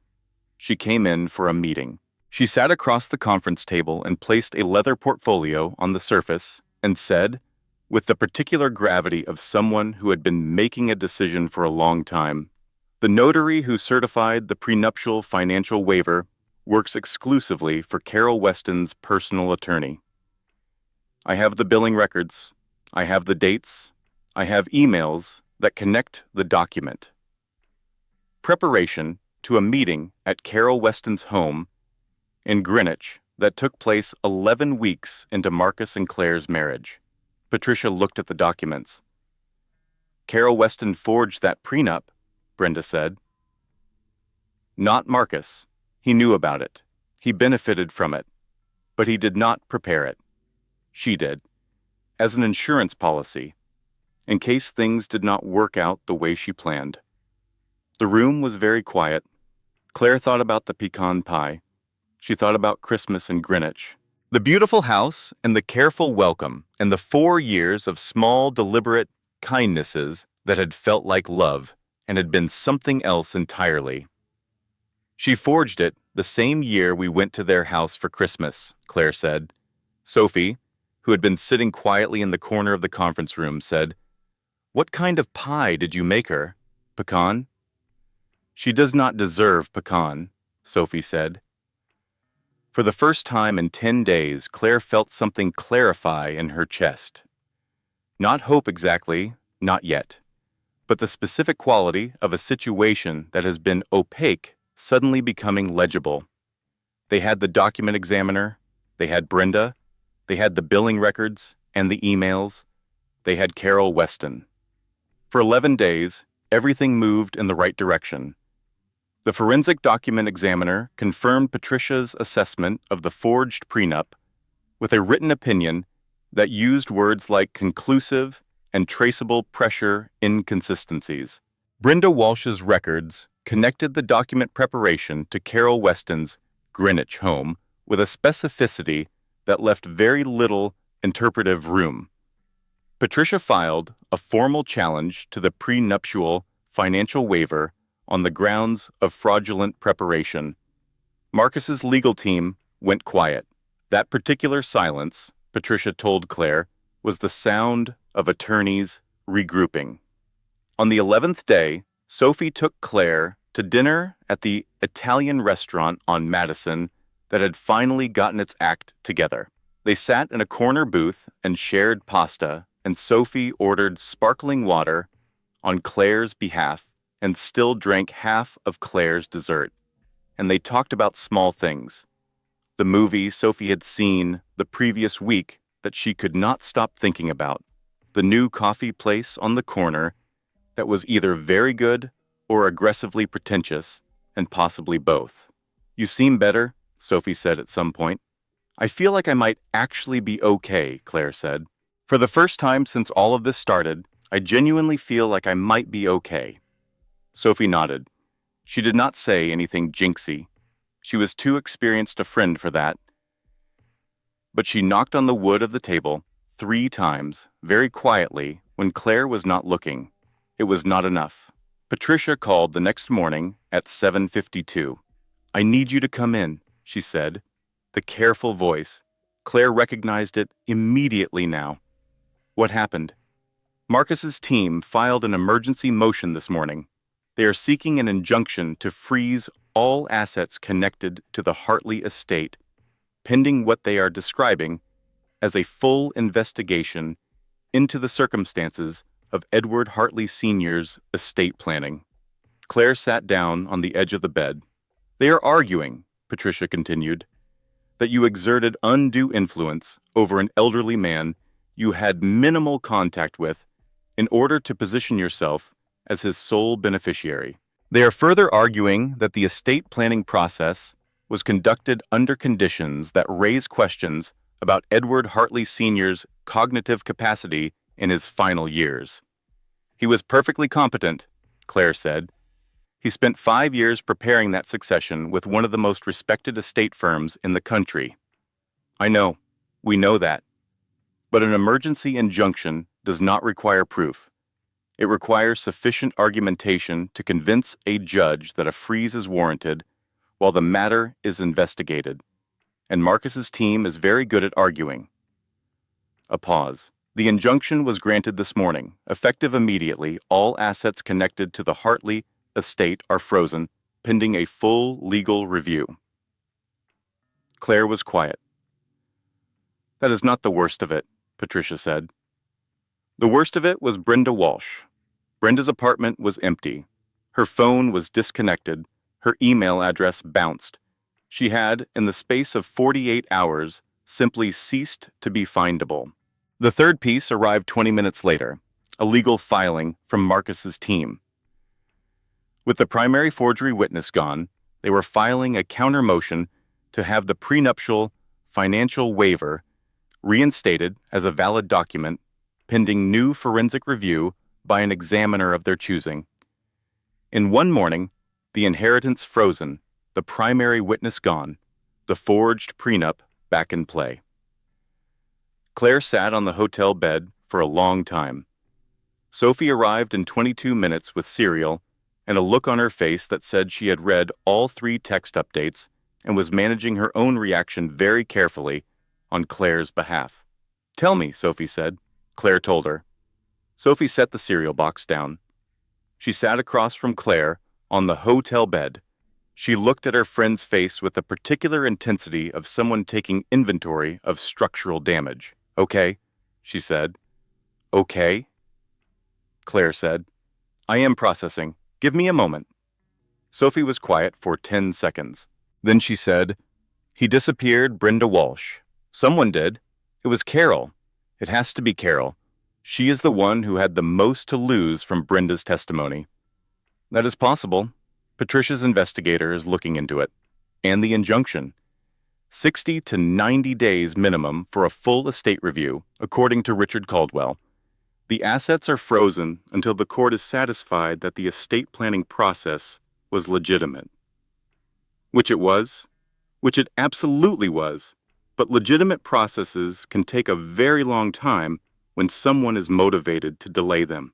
She came in for a meeting. She sat across the conference table and placed a leather portfolio on the surface and said, with the particular gravity of someone who had been making a decision for a long time, "The notary who certified the prenuptial financial waiver works exclusively for Carol Weston's personal attorney. I have the billing records, I have the dates, I have emails that connect the document." Preparation to a meeting at Carol Weston's home in Greenwich that took place 11 weeks into Marcus and Claire's marriage. Patricia looked at the documents. Carol Weston forged that prenup, Brenda said. Not Marcus. He knew about it. He benefited from it. But he did not prepare it. She did. As an insurance policy, in case things did not work out the way she planned. The room was very quiet. Claire thought about the pecan pie. She thought about Christmas in Greenwich. The beautiful house and the careful welcome and the 4 years of small, deliberate kindnesses that had felt like love and had been something else entirely. She forged it the same year we went to their house for Christmas, Claire said. Sophie, who had been sitting quietly in the corner of the conference room, said, "What kind of pie did you make her? Pecan?" "She does not deserve pecan," Sophie said. For the first time in 10 days, Claire felt something clarify in her chest. Not hope exactly, not yet, but the specific quality of a situation that has been opaque suddenly becoming legible. They had the document examiner, they had Brenda, they had the billing records and the emails, they had Carol Weston. For 11 days, everything moved in the right direction. The forensic document examiner confirmed Patricia's assessment of the forged prenup with a written opinion that used words like conclusive and traceable pressure inconsistencies. Brenda Walsh's records connected the document preparation to Carol Weston's Greenwich home with a specificity that left very little interpretive room. Patricia filed a formal challenge to the prenuptial financial waiver on the grounds of fraudulent preparation. Marcus's legal team went quiet. That particular silence, Patricia told Claire, was the sound of attorneys regrouping. On the 11th day, Sophie took Claire to dinner at the Italian restaurant on Madison that had finally gotten its act together. They sat in a corner booth and shared pasta, and Sophie ordered sparkling water on Claire's behalf and still drank half of Claire's dessert. And they talked about small things. The movie Sophie had seen the previous week that she could not stop thinking about. The new coffee place on the corner that was either very good or aggressively pretentious, and possibly both. "You seem better," Sophie said at some point. "I feel like I might actually be okay," Claire said. "For the first time since all of this started, I genuinely feel like I might be okay." Sophie nodded. She did not say anything jinxy. She was too experienced a friend for that. But she knocked on the wood of the table 3 times, very quietly, when Claire was not looking. It was not enough. Patricia called the next morning at 7:52. "I need you to come in," she said. The careful voice. Claire recognized it immediately now. "What happened?" "Marcus's team filed an emergency motion this morning. They are seeking an injunction to freeze all assets connected to the Hartley estate, pending what they are describing as a full investigation into the circumstances of Edward Hartley Sr.'s estate planning." Claire sat down on the edge of the bed. "They are arguing," Patricia continued, "that you exerted undue influence over an elderly man you had minimal contact with in order to position yourself as his sole beneficiary. They are further arguing that the estate planning process was conducted under conditions that raise questions about Edward Hartley Sr.'s cognitive capacity in his final years. "He was perfectly competent," Claire said. "He spent 5 years preparing that succession with one of the most respected estate firms in the country." "I know. We know that. But an emergency injunction does not require proof. It requires sufficient argumentation to convince a judge that a freeze is warranted while the matter is investigated. And Marcus's team is very good at arguing." A pause. "The injunction was granted this morning. Effective immediately, all assets connected to the Hartley estate are frozen, pending a full legal review." Claire was quiet. "That is not the worst of it," Patricia said. "The worst of it was Brenda Walsh. Brenda's apartment was empty. Her phone was disconnected. Her email address bounced. She had, in the space of 48 hours, simply ceased to be findable." The third piece arrived 20 minutes later, a legal filing from Marcus's team. With the primary forgery witness gone, they were filing a counter motion to have the prenuptial financial waiver reinstated as a valid document, pending new forensic review by an examiner of their choosing. In one morning, the inheritance frozen, the primary witness gone, the forged prenup back in play. Claire sat on the hotel bed for a long time. Sophie arrived in 22 minutes with cereal and a look on her face that said she had read all 3 text updates and was managing her own reaction very carefully on Claire's behalf. "Tell me," Sophie said. Claire told her. Sophie set the cereal box down. She sat across from Claire on the hotel bed. She looked at her friend's face with the particular intensity of someone taking inventory of structural damage. "Okay," she said. "Okay," Claire said. "I am processing. Give me a moment." Sophie was quiet for 10 seconds. Then she said, "He disappeared, Brenda Walsh. Someone did. It was Carol. It has to be Carol. She is the one who had the most to lose from Brenda's testimony." "That is possible. Patricia's investigator is looking into it. And the injunction. 60 to 90 days minimum for a full estate review, according to Richard Caldwell. The assets are frozen until the court is satisfied that the estate planning process was legitimate." Which it was. Which it absolutely was. But legitimate processes can take a very long time when someone is motivated to delay them.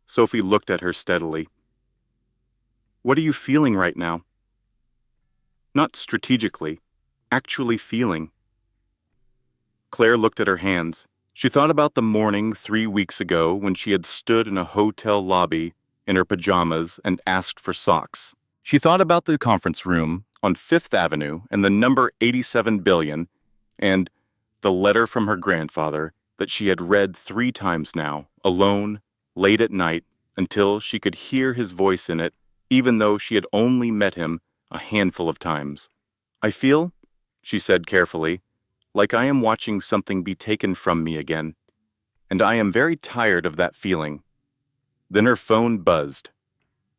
Sophie looked at her steadily. "What are you feeling right now?" "Not strategically. Actually feeling." Claire looked at her hands. She thought about the morning 3 weeks ago when she had stood in a hotel lobby in her pajamas and asked for socks. She thought about the conference room on Fifth Avenue and the number 87 billion and the letter from her grandfather that she had read 3 times now, alone, late at night, until she could hear his voice in it, even though she had only met him a handful of times. "I feel," she said carefully, "like I am watching something be taken from me again, and I am very tired of that feeling." Then her phone buzzed.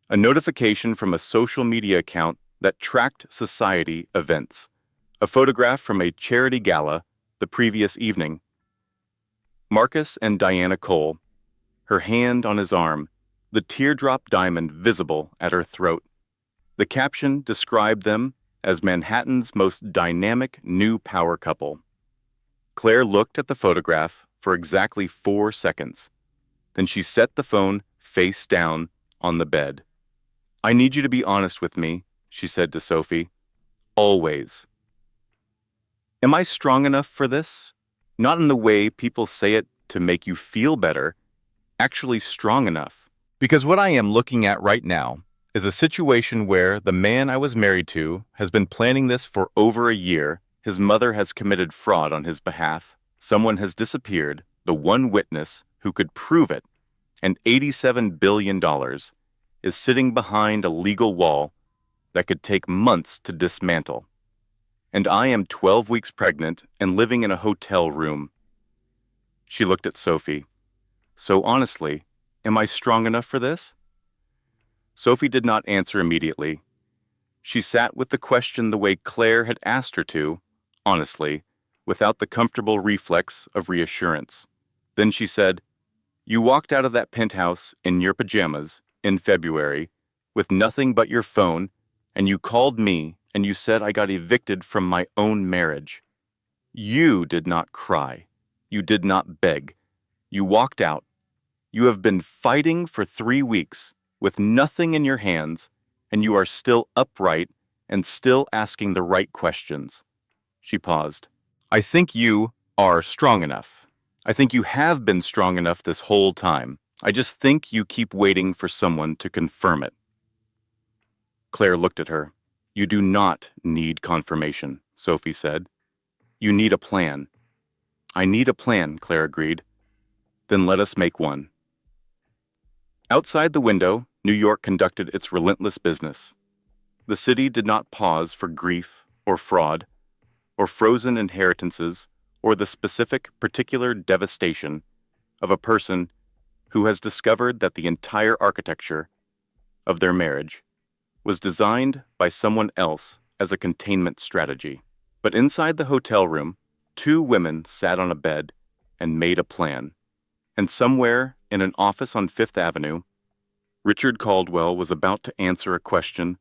A notification from a social media account that tracked society events. A photograph from a charity gala the previous evening. Marcus and Diana Cole, her hand on his arm, the teardrop diamond visible at her throat. The caption described them as Manhattan's most dynamic new power couple. Claire looked at the photograph for exactly 4 seconds. Then she set the phone face down on the bed. "I need you to be honest with me," she said to Sophie. "Always." "Am I strong enough for this? Not in the way people say it to make you feel better, actually strong enough. Because what I am looking at right now is a situation where the man I was married to has been planning this for over a year. His mother has committed fraud on his behalf. Someone has disappeared, the one witness who could prove it, and $87 billion is sitting behind a legal wall that could take months to dismantle. And I am 12 weeks pregnant and living in a hotel room." She looked at Sophie. "So honestly, am I strong enough for this?" Sophie did not answer immediately. She sat with the question the way Claire had asked her to, honestly, without the comfortable reflex of reassurance. Then she said, "You walked out of that penthouse in your pajamas in February with nothing but your phone, and you called me and you said I got evicted from my own marriage. You did not cry. You did not beg. You walked out. You have been fighting for 3 weeks with nothing in your hands, and you are still upright and still asking the right questions." She paused. "I think you are strong enough. I think you have been strong enough this whole time. I just think you keep waiting for someone to confirm it." Claire looked at her. "You do not need confirmation," Sophie said. "You need a plan." "I need a plan," Claire agreed. "Then let us make one." Outside the window, New York conducted its relentless business. The city did not pause for grief or fraud, or frozen inheritances, or the specific, particular devastation of a person who has discovered that the entire architecture of their marriage was designed by someone else as a containment strategy. But inside the hotel room, 2 women sat on a bed and made a plan. And somewhere in an office on Fifth Avenue, Richard Caldwell was about to answer a question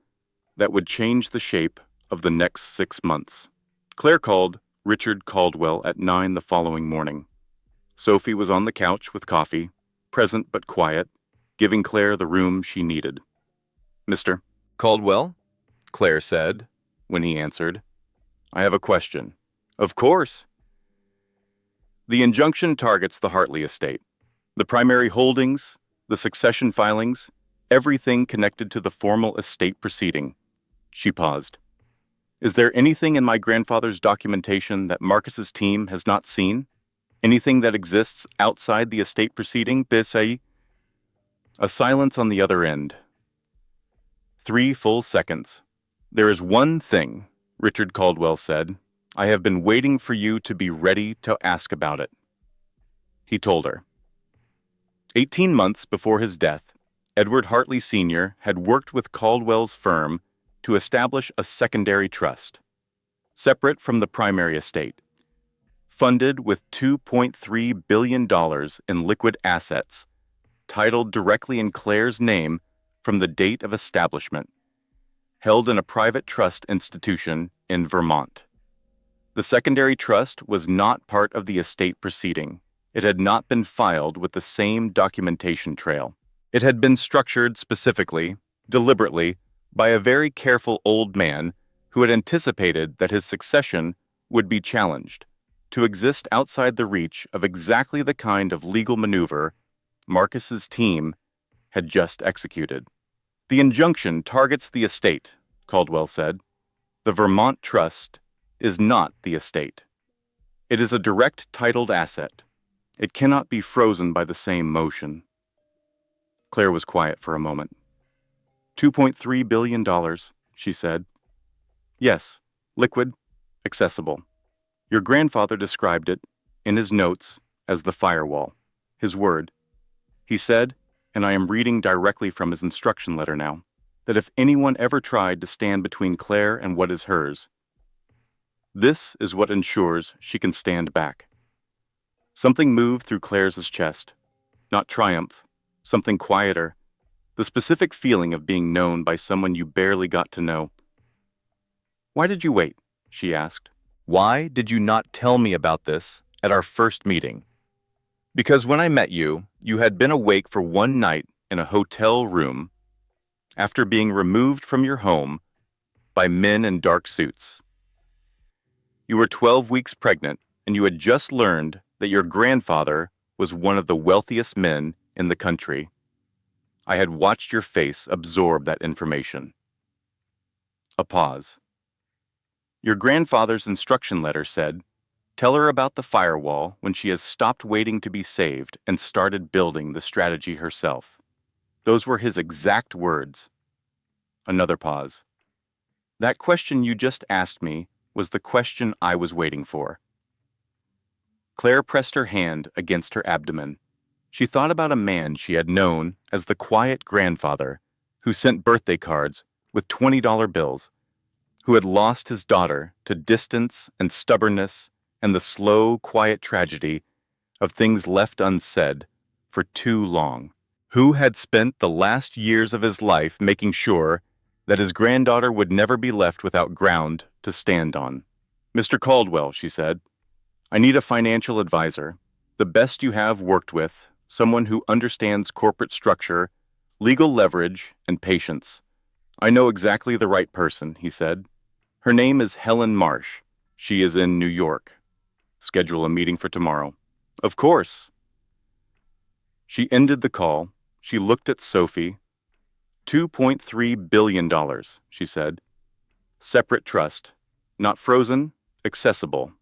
that would change the shape of the next 6 months. Claire called Richard Caldwell at 9 the following morning. Sophie was on the couch with coffee, present but quiet, giving Claire the room she needed. "Mr. Caldwell?" Claire said, when he answered. "I have a question." "Of course." The injunction targets the Hartley estate, the primary holdings, the succession filings, everything connected to the formal estate proceeding. She paused. "Is there anything in my grandfather's documentation that Marcus's team has not seen? Anything that exists outside the estate proceeding, Bisai?" A silence on the other end. 3 full seconds. "There is one thing," Richard Caldwell said. "I have been waiting for you to be ready to ask about it." He told her. 18 months before his death, Edward Hartley Sr. had worked with Caldwell's firm to establish a secondary trust, separate from the primary estate, funded with $2.3 billion in liquid assets, titled directly in Claire's name from the date of establishment, held in a private trust institution in Vermont. The secondary trust was not part of the estate proceeding. It had not been filed with the same documentation trail. It had been structured specifically, deliberately, by a very careful old man who had anticipated that his succession would be challenged, to exist outside the reach of exactly the kind of legal maneuver Marcus's team had just executed. "The injunction targets the estate," Caldwell said. "The Vermont Trust is not the estate. It is a direct titled asset. It cannot be frozen by the same motion." Claire was quiet for a moment. $2.3 billion, she said. "Yes, liquid, accessible. Your grandfather described it, in his notes, as the firewall, his word. He said, and I am reading directly from his instruction letter now, that if anyone ever tried to stand between Claire and what is hers, this is what ensures she can stand back." Something moved through Claire's chest. Not triumph, something quieter, the specific feeling of being known by someone you barely got to know. "Why did you wait?" she asked. "Why did you not tell me about this at our first meeting?" "Because when I met you, you had been awake for one night in a hotel room after being removed from your home by men in dark suits. You were 12 weeks pregnant, and you had just learned that your grandfather was one of the wealthiest men in the country. I had watched your face absorb that information." A pause. "Your grandfather's instruction letter said, 'Tell her about the firewall when she has stopped waiting to be saved and started building the strategy herself.' Those were his exact words." Another pause. "That question you just asked me was the question I was waiting for." Claire pressed her hand against her abdomen. She thought about a man she had known as the quiet grandfather who sent birthday cards with $20 bills, who had lost his daughter to distance and stubbornness and the slow, quiet tragedy of things left unsaid for too long, who had spent the last years of his life making sure that his granddaughter would never be left without ground to stand on. "Mr. Caldwell," she said, "I need a financial advisor, the best you have worked with, someone who understands corporate structure, legal leverage, and patience." "I know exactly the right person," he said. "Her name is Helen Marsh. She is in New York. Schedule a meeting for tomorrow." "Of course." She ended the call. She looked at Sophie. $2.3 billion, she said. "Separate trust. Not frozen, accessible."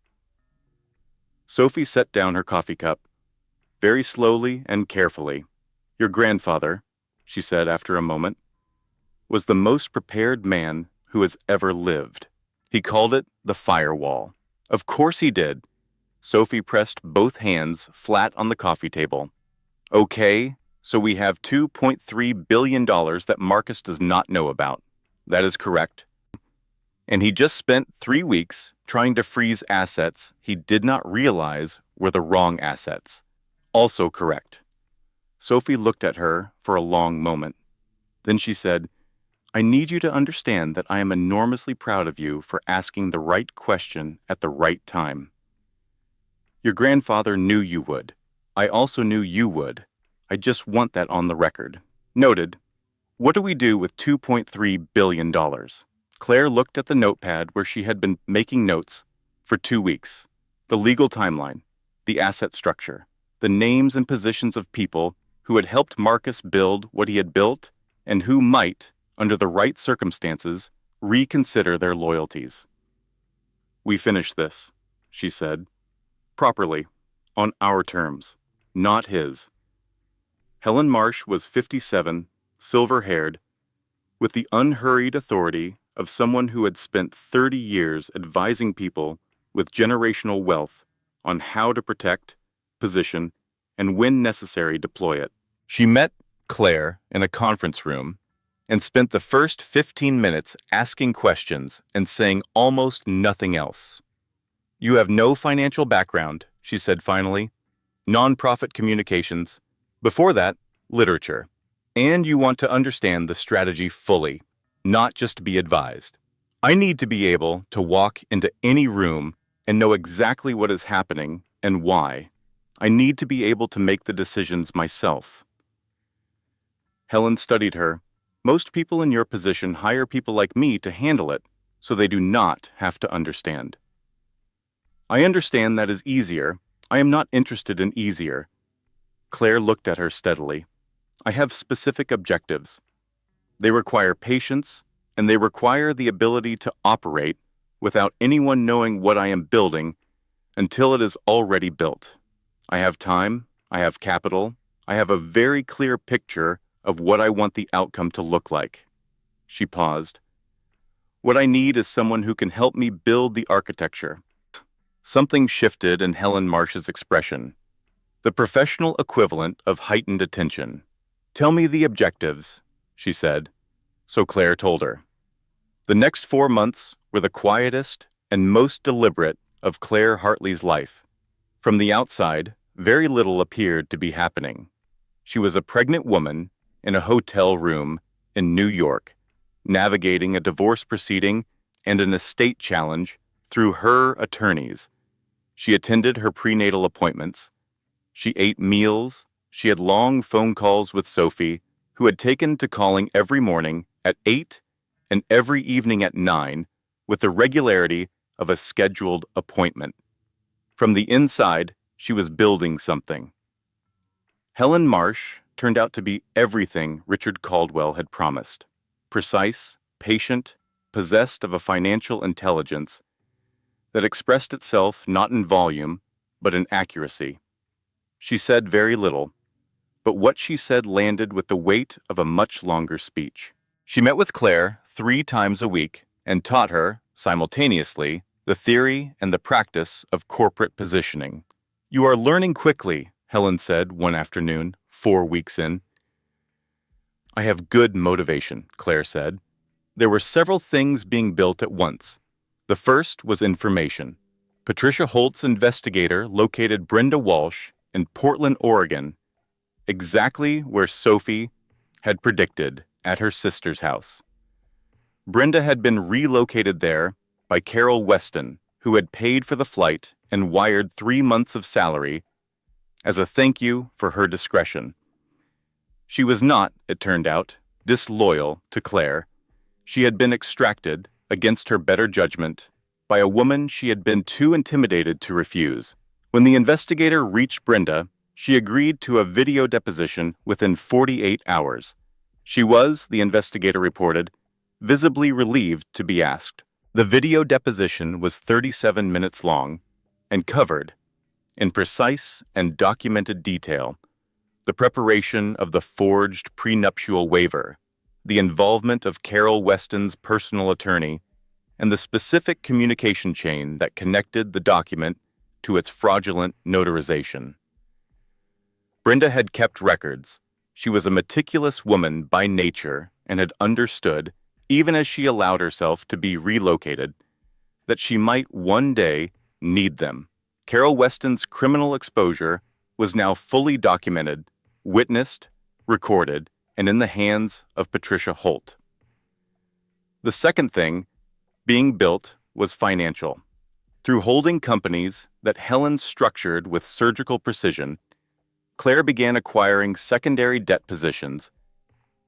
Sophie set down her coffee cup, very slowly and carefully. "Your grandfather," she said after a moment, "was the most prepared man who has ever lived. He called it the firewall." "Of course he did." Sophie pressed both hands flat on the coffee table. "Okay, so we have $2.3 billion that Marcus does not know about." "That is correct." "And he just spent 3 weeks trying to freeze assets he did not realize were the wrong assets." "Also correct." Sophie looked at her for a long moment. Then she said, "I need you to understand that I am enormously proud of you for asking the right question at the right time. Your grandfather knew you would. I also knew you would. I just want that on the record. Noted. What do we do with $2.3 billion? Claire looked at the notepad where she had been making notes for 2 weeks. The legal timeline, the asset structure, the names and positions of people who had helped Marcus build what he had built and who might, under the right circumstances, reconsider their loyalties. We finish this, she said, properly, on our terms, not his. Helen Marsh was 57, silver-haired, with the unhurried authority of someone who had spent 30 years advising people with generational wealth on how to protect, position, and when necessary deploy it. She met Claire in a conference room and spent the first 15 minutes asking questions and saying almost nothing else. You have no financial background, she said finally. Nonprofit communications. Before that, literature. And you want to understand the strategy fully, not just be advised. I need to be able to walk into any room and know exactly what is happening and why. I need to be able to make the decisions myself. Helen studied her. Most people in your position hire people like me to handle it, so they do not have to understand. I understand that is easier. I am not interested in easier. Claire looked at her steadily. I have specific objectives. They require patience, and they require the ability to operate without anyone knowing what I am building until it is already built. I have time, I have capital, I have a very clear picture of what I want the outcome to look like. She paused. What I need is someone who can help me build the architecture. Something shifted in Helen Marsh's expression. The professional equivalent of heightened attention. Tell me the objectives, she said. So Claire told her. The next 4 months were the quietest and most deliberate of Claire Hartley's life. From the outside, very little appeared to be happening. She was a pregnant woman in a hotel room in New York, navigating a divorce proceeding and an estate challenge through her attorneys. She attended her prenatal appointments. She ate meals. She had long phone calls with Sophie, who had taken to calling every morning at 8 and every evening at 9 with the regularity of a scheduled appointment. From the inside, she was building something. Helen Marsh turned out to be everything Richard Caldwell had promised. Precise, patient, possessed of a financial intelligence that expressed itself not in volume, but in accuracy. She said very little, but what she said landed with the weight of a much longer speech. She met with Claire 3 times a week and taught her, simultaneously, the theory and the practice of corporate positioning. You are learning quickly, Helen said one afternoon, 4 weeks in. I have good motivation, Claire said. There were several things being built at once. The first was information. Patricia Holt's investigator located Brenda Walsh in Portland, Oregon, exactly where Sophie had predicted at her sister's house. Brenda had been relocated there by Carol Weston, who had paid for the flight and wired 3 months of salary as a thank you for her discretion. She was not, it turned out, disloyal to Claire. She had been extracted, against her better judgment, by a woman she had been too intimidated to refuse. When the investigator reached Brenda, she agreed to a video deposition within 48 hours. She was, the investigator reported, visibly relieved to be asked. The video deposition was 37 minutes long and covered, in precise and documented detail, the preparation of the forged prenuptial waiver, the involvement of Carol Weston's personal attorney, and the specific communication chain that connected the document to its fraudulent notarization. Brenda had kept records. She was a meticulous woman by nature and had understood, even as she allowed herself to be relocated, that she might one day need them. Carol Weston's criminal exposure was now fully documented, witnessed, recorded, and in the hands of Patricia Holt. The second thing being built was financial. Through holding companies that Helen structured with surgical precision, Claire began acquiring secondary debt positions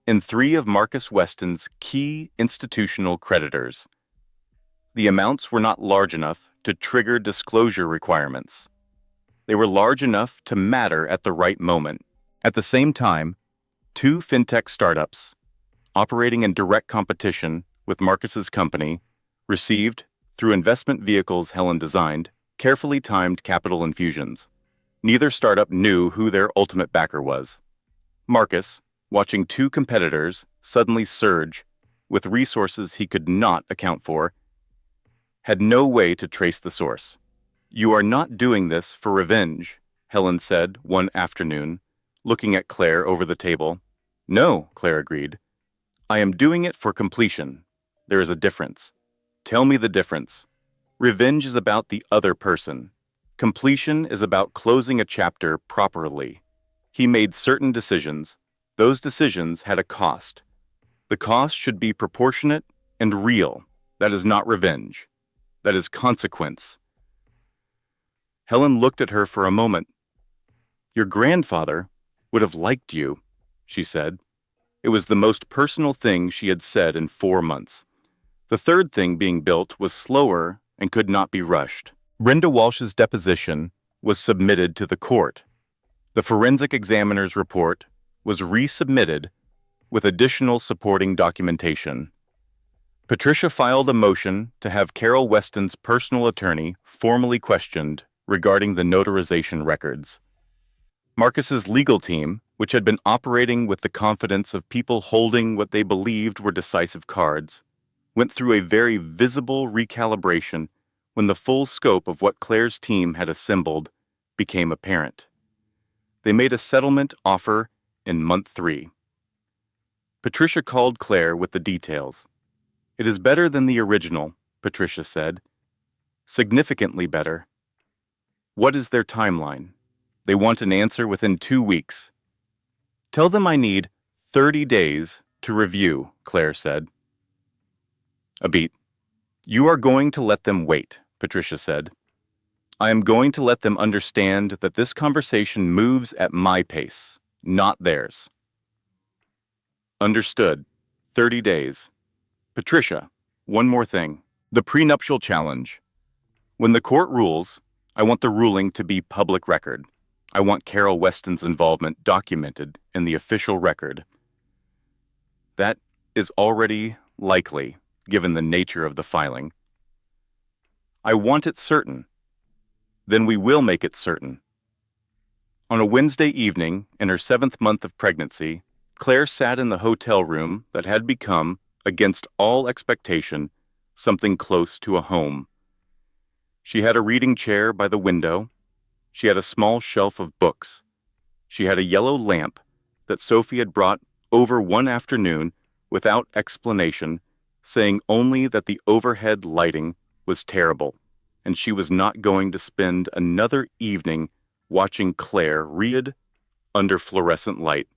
in three of Marcus Weston's key institutional creditors. The amounts were not large enough to trigger disclosure requirements. They were large enough to matter at the right moment. At the same time, two fintech startups, operating in direct competition with Marcus's company, received, through investment vehicles Helen designed, carefully timed capital infusions. Neither startup knew who their ultimate backer was. Marcus, watching two competitors suddenly surge with resources he could not account for, had no way to trace the source. "You are not doing this for revenge," Helen said one afternoon, looking at Claire over the table. "No," Claire agreed. "I am doing it for completion. There is a difference." "Tell me the difference." "Revenge is about the other person. Completion is about closing a chapter properly. He made certain decisions. Those decisions had a cost. The cost should be proportionate and real. That is not revenge. That is consequence." Helen looked at her for a moment. "Your grandfather would have liked you," she said. It was the most personal thing she had said in 4 months. The third thing being built was slower and could not be rushed. Brenda Walsh's deposition was submitted to the court. The forensic examiner's report was resubmitted with additional supporting documentation. Patricia filed a motion to have Carol Weston's personal attorney formally questioned regarding the notarization records. Marcus's legal team, which had been operating with the confidence of people holding what they believed were decisive cards, went through a very visible recalibration when the full scope of what Claire's team had assembled became apparent. They made a settlement offer in month 3. Patricia called Claire with the details. "It is better than the original," Patricia said. "Significantly better." "What is their timeline?" "They want an answer within 2 weeks." "Tell them I need 30 days to review," Claire said. A beat. "You are going to let them wait," Patricia said. "I am going to let them understand that this conversation moves at my pace, not theirs." "Understood. 30 days. Patricia, one more thing. The prenuptial challenge. When the court rules, I want the ruling to be public record. I want Carol Weston's involvement documented in the official record. That is already likely, given the nature of the filing. I want it certain. Then we will make it certain." On a Wednesday evening, in her 7th month of pregnancy, Claire sat in the hotel room that had become, against all expectation, something close to a home. She had a reading chair by the window. She had a small shelf of books. She had a yellow lamp that Sophie had brought over one afternoon without explanation, saying only that the overhead lighting was terrible, and she was not going to spend another evening watching Claire read under fluorescent light.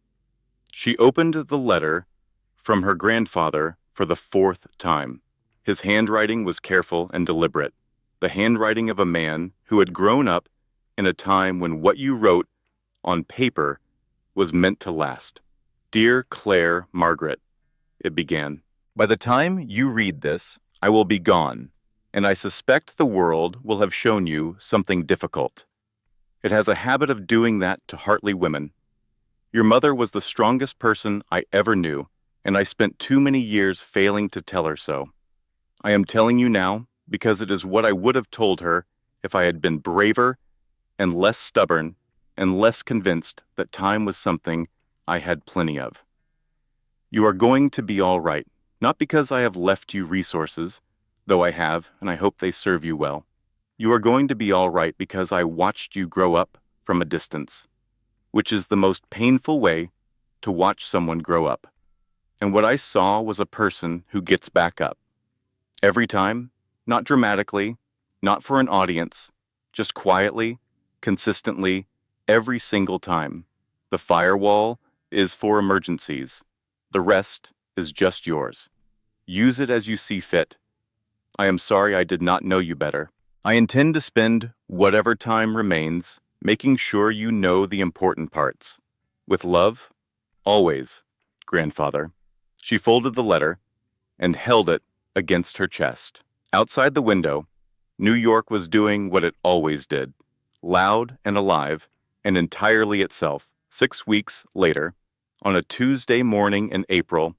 She opened the letter from her grandfather for the 4th time. His handwriting was careful and deliberate, the handwriting of a man who had grown up in a time when what you wrote on paper was meant to last. "Dear Claire Margaret," it began. "By the time you read this, I will be gone, and I suspect the world will have shown you something difficult. It has a habit of doing that to heartly women. Your mother was the strongest person I ever knew, and I spent too many years failing to tell her so. I am telling you now because it is what I would have told her if I had been braver and less stubborn and less convinced that time was something I had plenty of. You are going to be all right, not because I have left you resources, though I have, and I hope they serve you well. You are going to be all right because I watched you grow up from a distance, which is the most painful way to watch someone grow up. And what I saw was a person who gets back up. Every time, not dramatically, not for an audience, just quietly, consistently, every single time. The firewall is for emergencies. The rest is just yours. Use it as you see fit. I am sorry I did not know you better. I intend to spend whatever time remains making sure you know the important parts. With love, always, grandfather. She folded the letter and held it against her chest. Outside the window, New York was doing what it always did, loud and alive and entirely itself. 6 weeks later, on a Tuesday morning in April,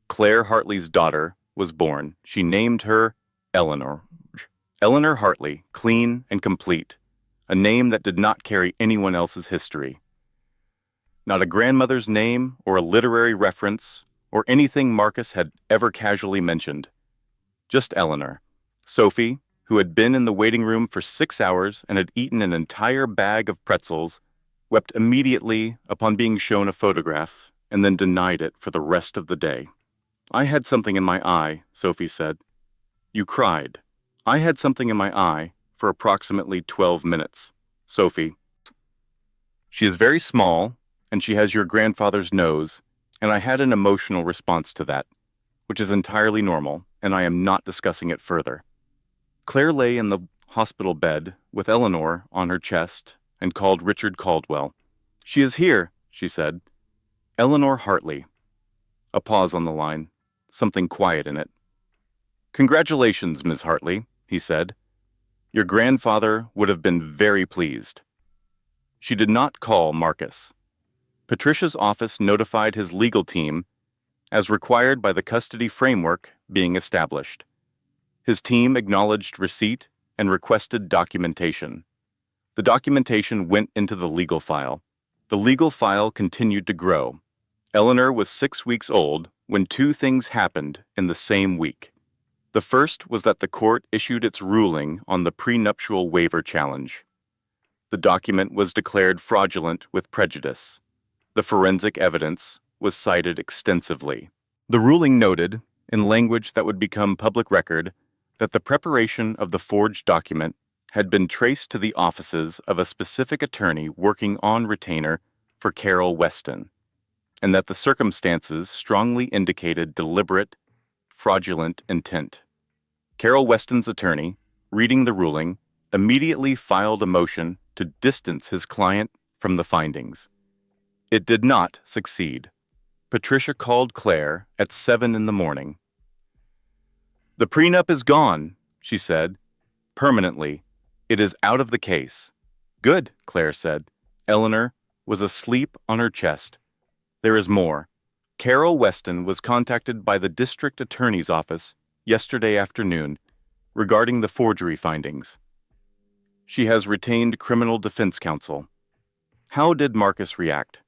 Claire Hartley's daughter was born. She named her Eleanor. Eleanor Hartley, clean and complete, a name that did not carry anyone else's history. Not a grandmother's name or a literary reference or anything Marcus had ever casually mentioned. Just Eleanor. Sophie, who had been in the waiting room for 6 hours and had eaten an entire bag of pretzels, wept immediately upon being shown a photograph and then denied it for the rest of the day. I had something in my eye, Sophie said. You cried. I had something in my eye for approximately 12 minutes. Sophie. She is very small, and she has your grandfather's nose, and I had an emotional response to that, which is entirely normal, and I am not discussing it further. Claire lay in the hospital bed with Eleanor on her chest and called Richard Caldwell. She is here, she said. Eleanor Hartley. A pause on the line, something quiet in it. Congratulations, Ms. Hartley, he said. Your grandfather would have been very pleased. She did not call Marcus. Patricia's office notified his legal team, as required by the custody framework being established. His team acknowledged receipt and requested documentation. The documentation went into the legal file. The legal file continued to grow. Eleanor was 6 weeks old when two things happened in the same week. The first was that the court issued its ruling on the prenuptial waiver challenge. The document was declared fraudulent with prejudice. The forensic evidence was cited extensively. The ruling noted, in language that would become public record, that the preparation of the forged document had been traced to the offices of a specific attorney working on retainer for Carol Weston, and that the circumstances strongly indicated deliberate, fraudulent intent. Carol Weston's attorney, reading the ruling, immediately filed a motion to distance his client from the findings. It did not succeed. Patricia called Claire at 7 in the morning. The prenup is gone, she said. Permanently. It is out of the case. Good, Claire said. Eleanor was asleep on her chest. There is more. Carol Weston was contacted by the district attorney's office yesterday afternoon regarding the forgery findings. She has retained criminal defense counsel. How did Marcus react?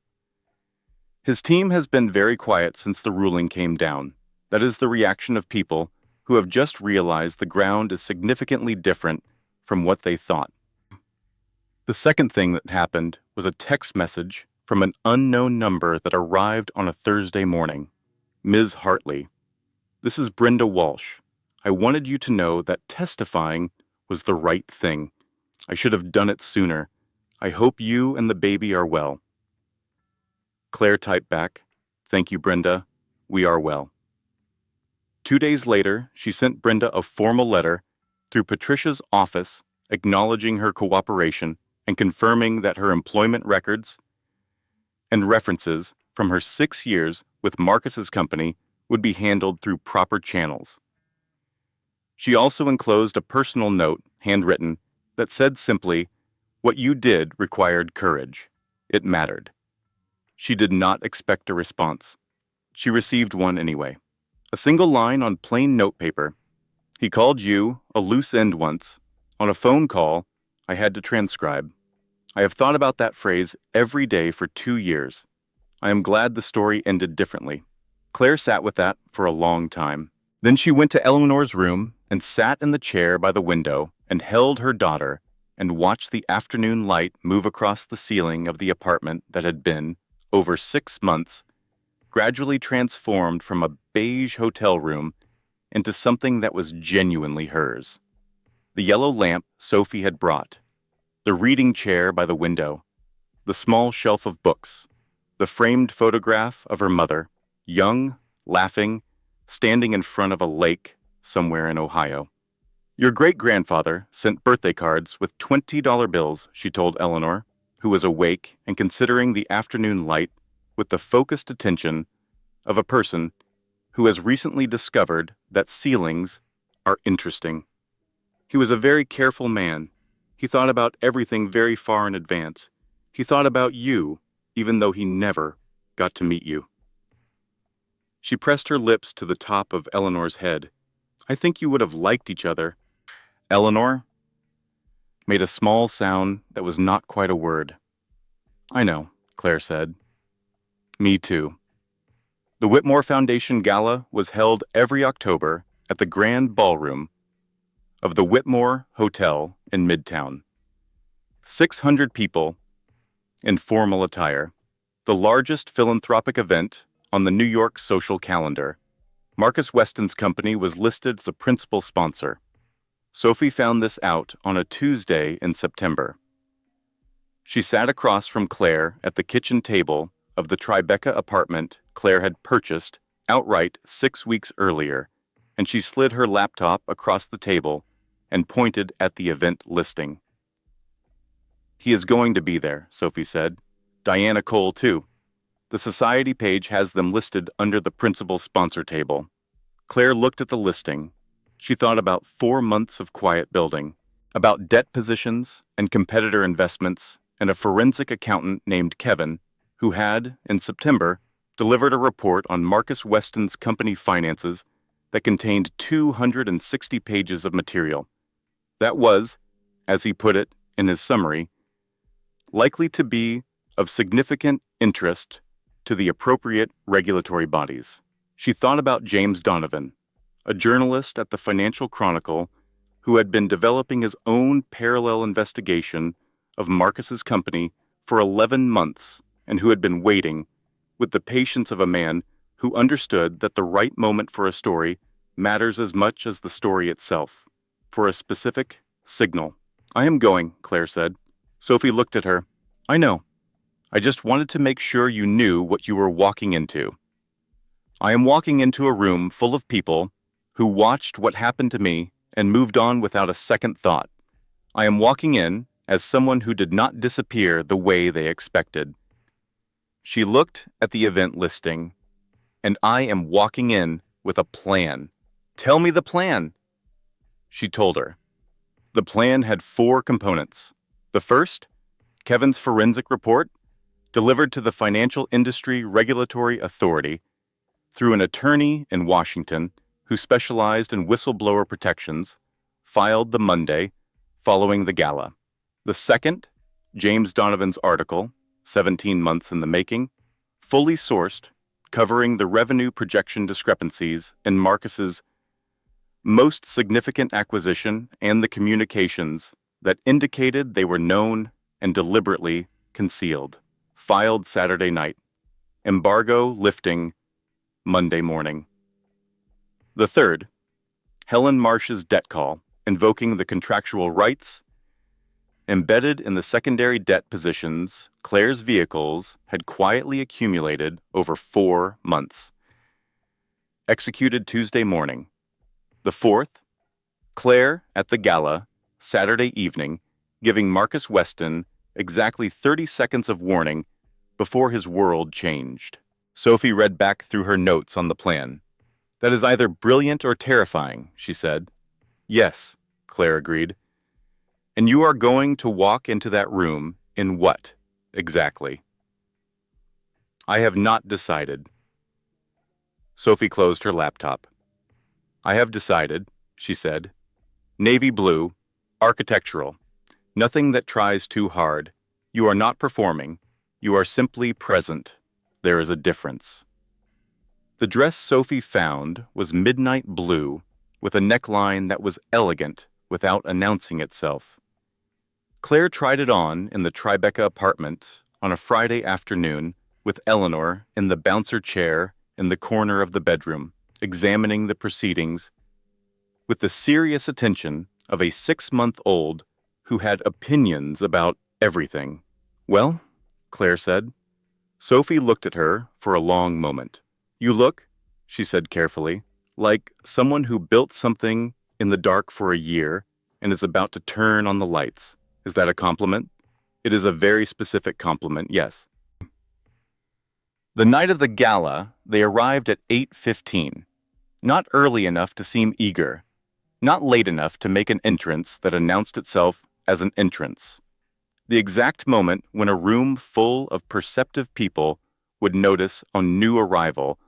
His team has been very quiet since the ruling came down. That is the reaction of people who have just realized the ground is significantly different from what they thought. The second thing that happened was a text message from an unknown number that arrived on a Thursday morning. Ms. Hartley. This is Brenda Walsh. I wanted you to know that testifying was the right thing. I should have done it sooner. I hope you and the baby are well. Claire typed back, Thank you, Brenda. We are well. 2 days later, she sent Brenda a formal letter through Patricia's office acknowledging her cooperation and confirming that her employment records and references from her 6 years with Marcus's company would be handled through proper channels. She also enclosed a personal note, handwritten, that said simply, What you did required courage. It mattered. She did not expect a response. She received one anyway. A single line on plain notepaper. He called you a loose end once. On a phone call, I had to transcribe. I have thought about that phrase every day for 2 years. I am glad the story ended differently. Claire sat with that for a long time. Then she went to Eleanor's room and sat in the chair by the window and held her daughter and watched the afternoon light move across the ceiling of the apartment that had been, over 6 months, gradually transformed from a beige hotel room into something that was genuinely hers. The yellow lamp Sophie had brought, the reading chair by the window, the small shelf of books, the framed photograph of her mother, young, laughing, standing in front of a lake somewhere in Ohio. Your great-grandfather sent birthday cards with $20 bills, she told Eleanor. who was awake and considering the afternoon light with the focused attention of a person who has recently discovered that ceilings are interesting. He was a very careful man. He thought about everything very far in advance. He thought about you, even though he never got to meet you. She pressed her lips to the top of Eleanor's head. I think you would have liked each other. Eleanor made a small sound that was not quite a word. I know, Claire said. Me too. The Whitmore Foundation Gala was held every October at the Grand Ballroom of the Whitmore Hotel in Midtown. 600 people in formal attire, the largest philanthropic event on the New York social calendar. Marcus Weston's company was listed as a principal sponsor. Sophie found this out on a Tuesday in September. She sat across from Claire at the kitchen table of the Tribeca apartment Claire had purchased outright 6 weeks earlier, and she slid her laptop across the table and pointed at the event listing. He is going to be there, Sophie said. Diana Cole, too. The society page has them listed under the principal sponsor table. Claire looked at the listing. She thought about 4 months of quiet building, about debt positions and competitor investments, and a forensic accountant named Kevin, who had, in September, delivered a report on Marcus Weston's company finances that contained 260 pages of material. That was, as he put it in his summary, likely to be of significant interest to the appropriate regulatory bodies. She thought about James Donovan, a journalist at the Financial Chronicle who had been developing his own parallel investigation of Marcus's company for 11 months and who had been waiting with the patience of a man who understood that the right moment for a story matters as much as the story itself, for a specific signal. I am going, Claire said. Sophie looked at her. I know. I just wanted to make sure you knew what you were walking into. I am walking into a room full of people who watched what happened to me and moved on without a second thought. I am walking in as someone who did not disappear the way they expected. She looked at the event listing, and I am walking in with a plan. Tell me the plan, she told her. The plan had 4 components. The first, Kevin's forensic report, delivered to the Financial Industry Regulatory Authority through an attorney in Washington who specialized in whistleblower protections, filed the Monday following the gala. The second, James Donovan's article, 17 months in the making, fully sourced, covering the revenue projection discrepancies in Marcus's most significant acquisition and the communications that indicated they were known and deliberately concealed, filed Saturday night, embargo lifting Monday morning. The third, Helen Marsh's debt call, invoking the contractual rights embedded in the secondary debt positions Claire's vehicles had quietly accumulated over 4 months. Executed Tuesday morning. The fourth, Claire at the gala, Saturday evening, giving Marcus Weston exactly 30 seconds of warning before his world changed. Sophie read back through her notes on the plan. That is either brilliant or terrifying, she said. Yes, Claire agreed. And you are going to walk into that room in what, exactly? I have not decided. Sophie closed her laptop. I have decided, she said. Navy blue, architectural. Nothing that tries too hard. You are not performing. You are simply present. There is a difference. The dress Sophie found was midnight blue with a neckline that was elegant without announcing itself. Claire tried it on in the Tribeca apartment on a Friday afternoon with Eleanor in the bouncer chair in the corner of the bedroom, examining the proceedings with the serious attention of a 6-month-old who had opinions about everything. Well, Claire said. Sophie looked at her for a long moment. You look, she said carefully, like someone who built something in the dark for a year and is about to turn on the lights. Is that a compliment? It is a very specific compliment, yes. The night of the gala, they arrived at 8:15. Not early enough to seem eager, not late enough to make an entrance that announced itself as an entrance. The exact moment when a room full of perceptive people would notice a new arrival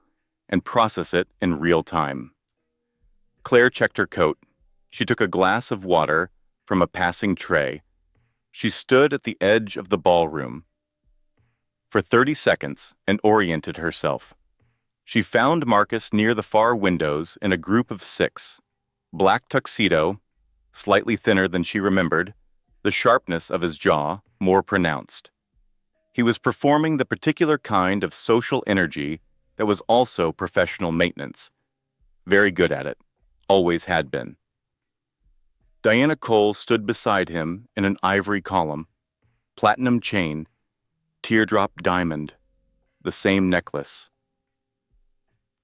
and process it in real time. Claire checked her coat. She took a glass of water from a passing tray. She stood at the edge of the ballroom for 30 seconds and oriented herself. She found Marcus near the far windows in a group of 6. Black tuxedo, slightly thinner than she remembered, the sharpness of his jaw more pronounced. He was performing the particular kind of social energy that was also professional maintenance. Very good at it. Always had been. Diana Cole stood beside him in an ivory column, platinum chain, teardrop diamond, the same necklace.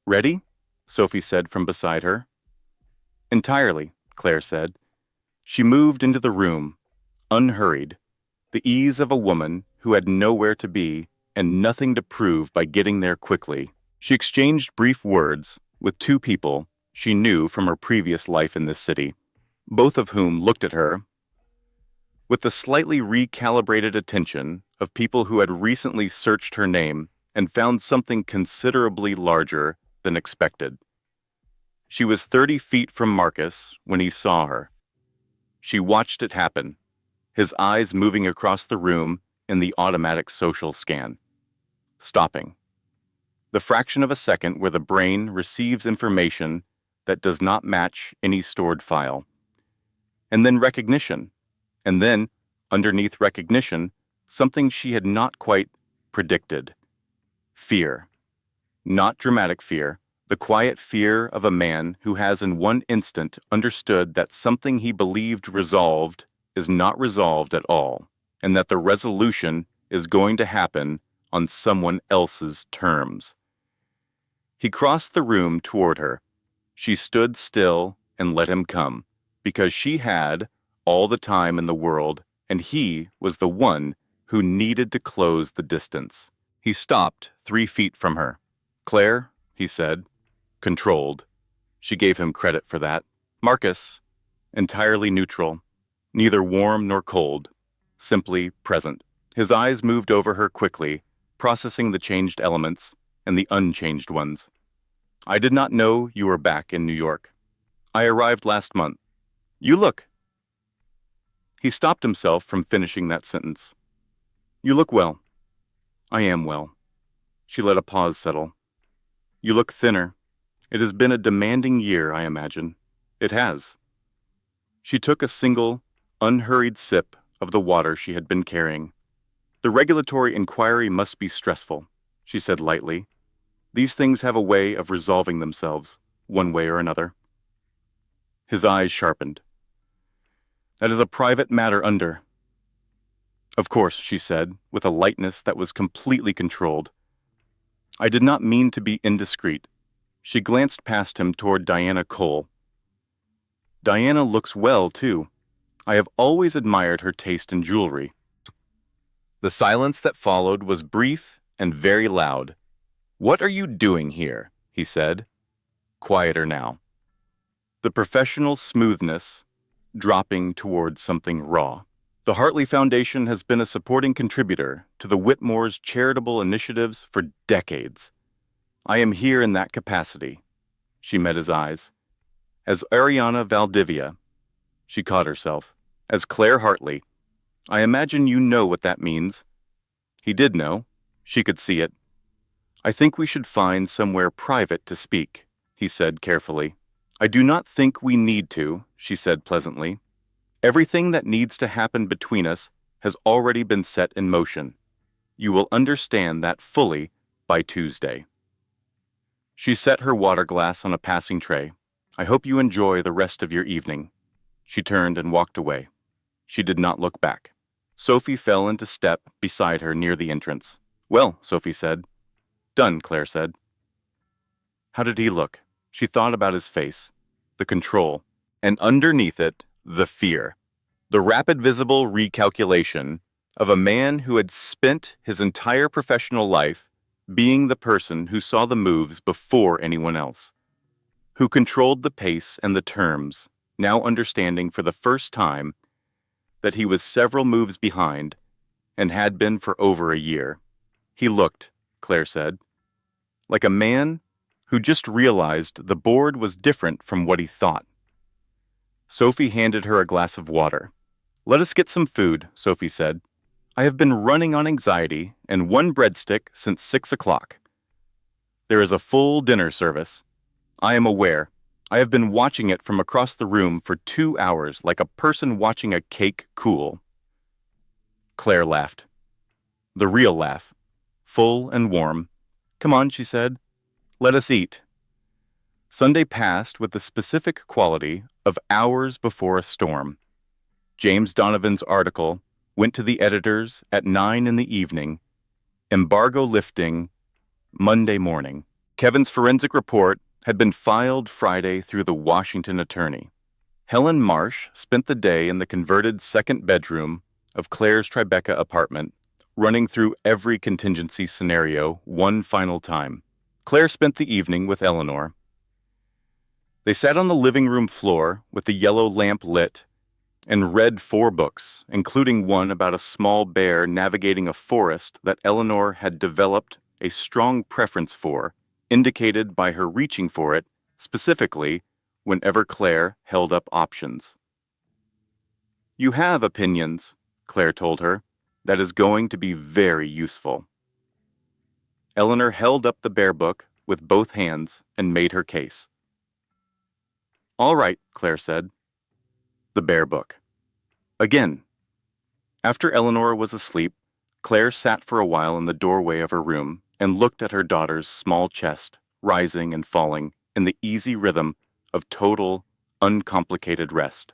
"Ready?" Sophie said from beside her. "Entirely," Claire said. She moved into the room, unhurried, the ease of a woman who had nowhere to be and nothing to prove by getting there quickly. She exchanged brief words with 2 people she knew from her previous life in this city, both of whom looked at her with the slightly recalibrated attention of people who had recently searched her name and found something considerably larger than expected. She was 30 feet from Marcus when he saw her. She watched it happen, his eyes moving across the room in the automatic social scan. Stopping. The fraction of a second where the brain receives information that does not match any stored file. And then recognition. And then, underneath recognition, something she had not quite predicted. Fear. Not dramatic fear, the quiet fear of a man who has in one instant understood that something he believed resolved is not resolved at all, and that the resolution is going to happen on someone else's terms. He crossed the room toward her. She stood still and let him come, because she had all the time in the world, and he was the one who needed to close the distance. He stopped 3 feet from her. "Claire," he said, controlled. She gave him credit for that. Marcus, entirely neutral, neither warm nor cold, simply present. His eyes moved over her quickly, processing the changed elements and the unchanged ones. "I did not know you were back in New York. I arrived last month. You look." He stopped himself from finishing that sentence. "You look well." "I am well." She let a pause settle. "You look thinner. It has been a demanding year, I imagine." "It has." She took a single, unhurried sip of the water she had been carrying. "The regulatory inquiry must be stressful," she said lightly. "These things have a way of resolving themselves, one way or another." His eyes sharpened. "That is a private matter under—" "Of course," she said, with a lightness that was completely controlled. "I did not mean to be indiscreet." She glanced past him toward Diana Cole. "Diana looks well, too. I have always admired her taste in jewelry." The silence that followed was brief and very loud. "What are you doing here?" he said. Quieter now. The professional smoothness dropping toward something raw. "The Hartley Foundation has been a supporting contributor to the Whitmore's charitable initiatives for decades. I am here in that capacity." She met his eyes. "As Ariana Valdivia." She caught herself. "As Claire Hartley. I imagine you know what that means." He did know. She could see it. "I think we should find somewhere private to speak," he said carefully. "I do not think we need to," she said pleasantly. "Everything that needs to happen between us has already been set in motion. You will understand that fully by Tuesday." She set her water glass on a passing tray. "I hope you enjoy the rest of your evening." She turned and walked away. She did not look back. Sophie fell into step beside her near the entrance. "Well," Sophie said. "Done," Claire said. How did he look? She thought about his face, the control, and underneath it, the fear. The rapid visible recalculation of a man who had spent his entire professional life being the person who saw the moves before anyone else, who controlled the pace and the terms, now understanding for the first time that he was several moves behind and had been for over a year. He looked, Claire said, like a man who just realized the board was different from what he thought. Sophie handed her a glass of water. "Let us get some food," Sophie said. "I have been running on anxiety and one breadstick since 6 o'clock. There is a full dinner service. I am aware. I have been watching it from across the room for 2 hours like a person watching a cake cool." Claire laughed. The real laugh, full and warm. "Come on," she said. "Let us eat." Sunday passed with the specific quality of hours before a storm. James Donovan's article went to the editors at 9 in the evening. Embargo lifting Monday morning. Kevin's forensic report had been filed Friday through the Washington attorney. Helen Marsh spent the day in the converted second bedroom of Claire's Tribeca apartment, running through every contingency scenario one final time. Claire spent the evening with Eleanor. They sat on the living room floor with the yellow lamp lit and read 4 books, including one about a small bear navigating a forest that Eleanor had developed a strong preference for, indicated by her reaching for it, specifically whenever Claire held up options. "You have opinions," Claire told her. "That is going to be very useful." Eleanor held up the bear book with both hands and made her case. "All right," Claire said. The bear book. Again. After Eleanor was asleep, Claire sat for a while in the doorway of her room and looked at her daughter's small chest, rising and falling in the easy rhythm of total, uncomplicated rest.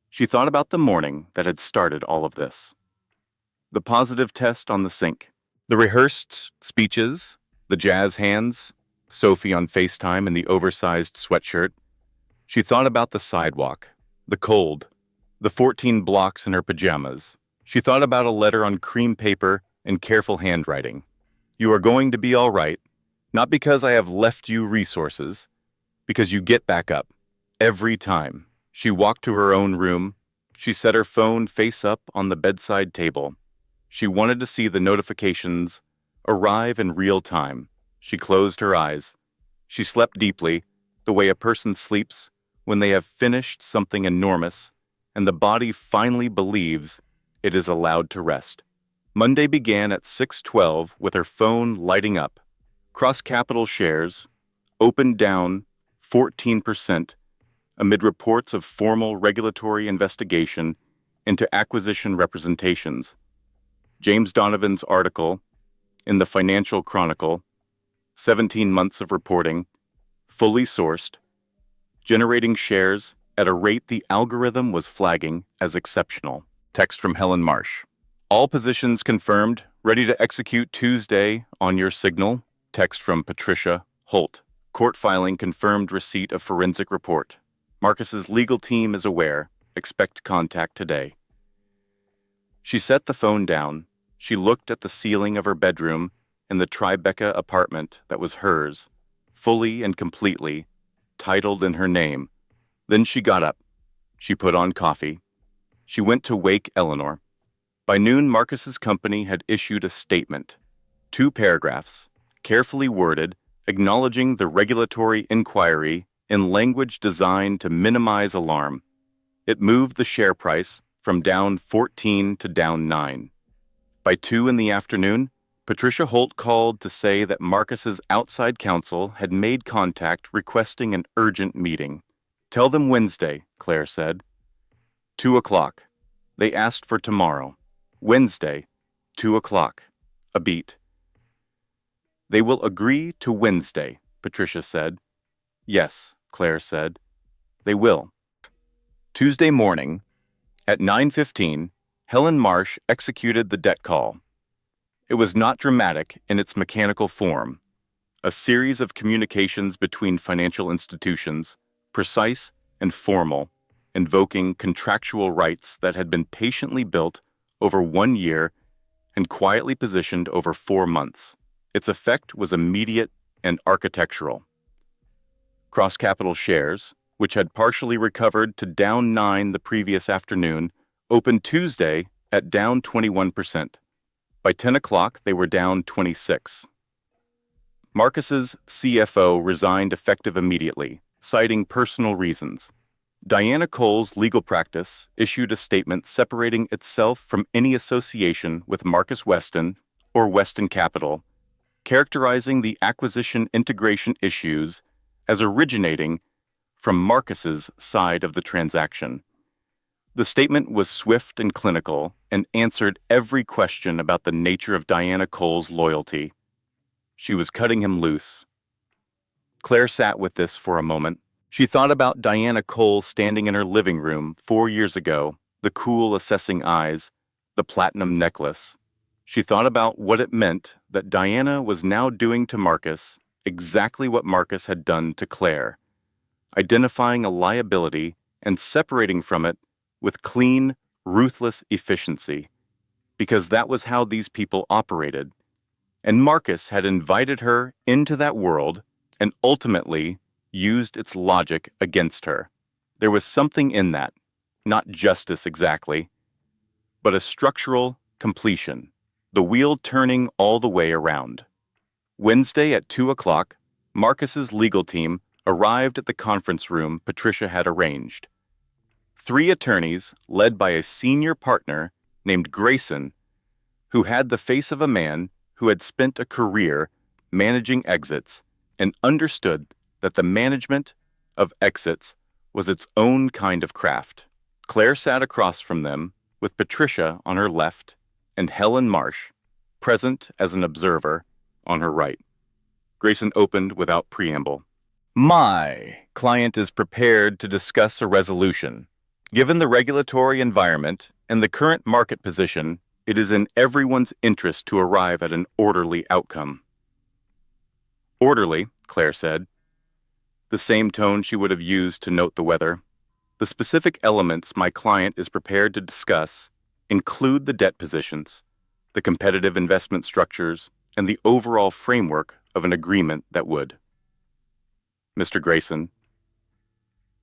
She thought about the morning that had started all of this. The positive test on the sink, the rehearsed speeches, the jazz hands, Sophie on FaceTime in the oversized sweatshirt. She thought about the sidewalk, the cold, the 14 blocks in her pajamas. She thought about a letter on cream paper and careful handwriting. "You are going to be all right, not because I have left you resources, because you get back up. Every time." She walked to her own room. She set her phone face up on the bedside table. She wanted to see the notifications arrive in real time. She closed her eyes. She slept deeply, the way a person sleeps when they have finished something enormous and the body finally believes it is allowed to rest. Monday began at 6:12 with her phone lighting up. Cross Capital shares opened down 14% amid reports of formal regulatory investigation into acquisition representations. James Donovan's article in the Financial Chronicle, 17 months of reporting, fully sourced, generating shares at a rate the algorithm was flagging as exceptional. Text from Helen Marsh. "All positions confirmed, ready to execute Tuesday on your signal." Text from Patricia Holt. "Court filing confirmed receipt of forensic report. Marcus's legal team is aware. Expect contact today." She set the phone down. She looked at the ceiling of her bedroom in the Tribeca apartment that was hers, fully and completely, titled in her name. Then she got up. She put on coffee. She went to wake Eleanor. By noon, Marcus's company had issued a statement. 2 paragraphs, carefully worded, acknowledging the regulatory inquiry in language designed to minimize alarm. It moved the share price from down 14 to down 9. By 2 in the afternoon, Patricia Holt called to say that Marcus's outside counsel had made contact requesting an urgent meeting. "Tell them Wednesday," Claire said. 2 o'clock. They asked for tomorrow. Wednesday, 2 o'clock. A beat. "They will agree to Wednesday," Patricia said. "Yes," Claire said. "They will." Tuesday morning, at 9:15, Helen Marsh executed the debt call. It was not dramatic in its mechanical form. A series of communications between financial institutions, precise and formal, invoking contractual rights that had been patiently built over 1 year and quietly positioned over 4 months. Its effect was immediate and architectural. Cross-Capital shares, which had partially recovered to down 9 the previous afternoon, opened Tuesday at down 21%. By 10 o'clock, they were down 26. Marcus's CFO resigned effective immediately, citing personal reasons. Diana Cole's legal practice issued a statement separating itself from any association with Marcus Weston or Weston Capital, characterizing the acquisition integration issues as originating from Marcus's side of the transaction. The statement was swift and clinical and answered every question about the nature of Diana Cole's loyalty. She was cutting him loose. Claire sat with this for a moment. She thought about Diana Cole standing in her living room 4 years ago, the cool, assessing eyes, the platinum necklace. She thought about what it meant that Diana was now doing to Marcus exactly what Marcus had done to Claire, identifying a liability and separating from it with clean, ruthless efficiency, because that was how these people operated. And Marcus had invited her into that world and ultimately used its logic against her. There was something in that, not justice exactly, but a structural completion, the wheel turning all the way around. Wednesday at 2 o'clock, Marcus's legal team arrived at the conference room Patricia had arranged. 3 attorneys, led by a senior partner named Grayson, who had the face of a man who had spent a career managing exits and understood that the management of exits was its own kind of craft. Claire sat across from them, with Patricia on her left and Helen Marsh, present as an observer, on her right. Grayson opened without preamble. My client is prepared to discuss a resolution. Given the regulatory environment and the current market position, it is in everyone's interest to arrive at an orderly outcome. Orderly, Claire said, the same tone she would have used to note the weather. The specific elements my client is prepared to discuss include the debt positions, the competitive investment structures, and the overall framework of an agreement that would. Mr. Grayson.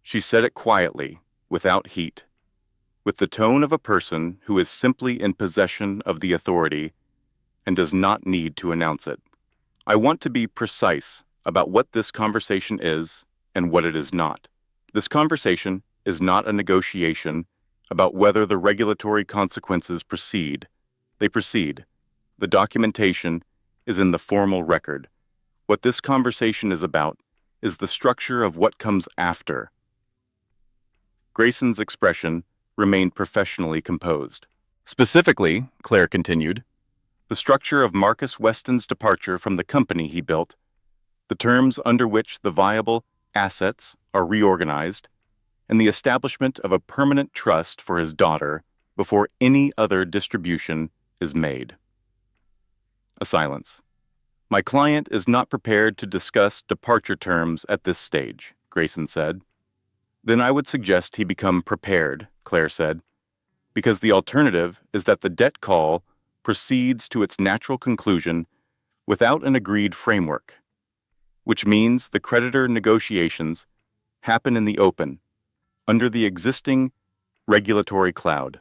She said it quietly, without heat, with the tone of a person who is simply in possession of the authority and does not need to announce it. I want to be precise about what this conversation is and what it is not. This conversation is not a negotiation about whether the regulatory consequences proceed. They proceed. The documentation is in the formal record. What this conversation is about is the structure of what comes after. Grayson's expression remained professionally composed. Specifically, Claire continued, the structure of Marcus Weston's departure from the company he built, the terms under which the viable assets are reorganized, and the establishment of a permanent trust for his daughter before any other distribution is made. A silence. My client is not prepared to discuss departure terms at this stage, Grayson said. Then I would suggest he become prepared, Claire said, because the alternative is that the debt call proceeds to its natural conclusion without an agreed framework, which means the creditor negotiations happen in the open, under the existing regulatory cloud,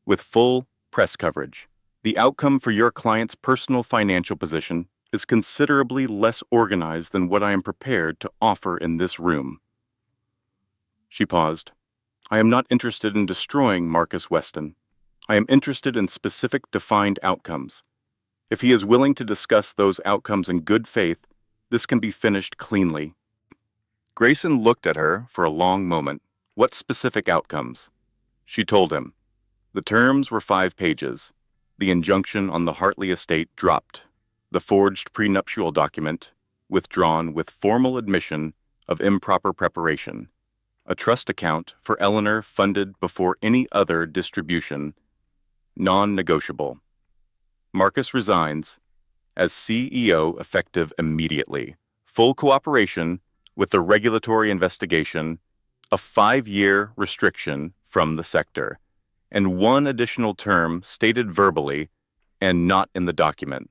with full press coverage. The outcome for your client's personal financial position is considerably less organized than what I am prepared to offer in this room. She paused. I am not interested in destroying Marcus Weston. I am interested in specific defined outcomes. If he is willing to discuss those outcomes in good faith, this can be finished cleanly. Grayson looked at her for a long moment. What specific outcomes? She told him. The terms were 5 pages. The injunction on the Hartley estate dropped. The forged prenuptial document withdrawn with formal admission of improper preparation. A trust account for Eleanor funded before any other distribution. Non-negotiable. Marcus resigns as CEO effective immediately. Full cooperation with the regulatory investigation. A 5-year restriction from the sector. and one additional term stated verbally and not in the document.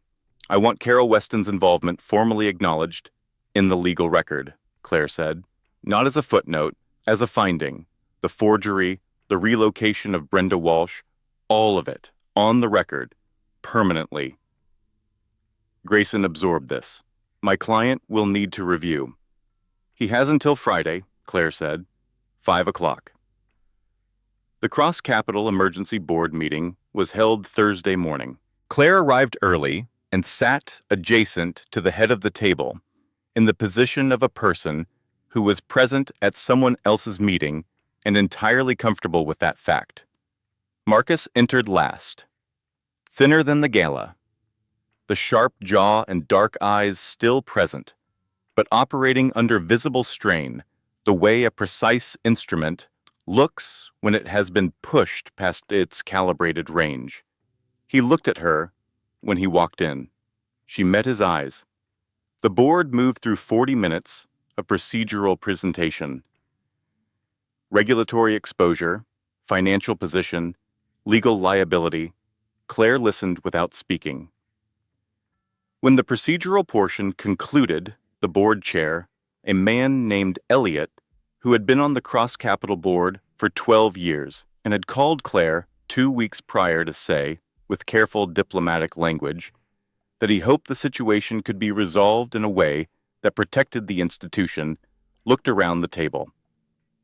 I want Carol Weston's involvement formally acknowledged in the legal record, Claire said. Not as a footnote, as a finding. The forgery, the relocation of Brenda Walsh, all of it, on the record, permanently. Grayson absorbed this. My client will need to review. He has until Friday, Claire said. 5 o'clock. The Cross Capital Emergency Board meeting was held Thursday morning. Claire arrived early and sat adjacent to the head of the table, in the position of a person who was present at someone else's meeting and entirely comfortable with that fact. Marcus entered last, thinner than the gala, the sharp jaw and dark eyes still present, but operating under visible strain, the way a precise instrument looks when it has been pushed past its calibrated range. He looked at her when he walked in. She met his eyes. The board moved through 40 minutes of procedural presentation. Regulatory exposure, financial position, legal liability. Claire listened without speaking. When the procedural portion concluded, the board chair, a man named Elliot, who had been on the Cross Capital Board for 12 years and had called Claire 2 weeks prior to say, with careful diplomatic language, that he hoped the situation could be resolved in a way that protected the institution, looked around the table.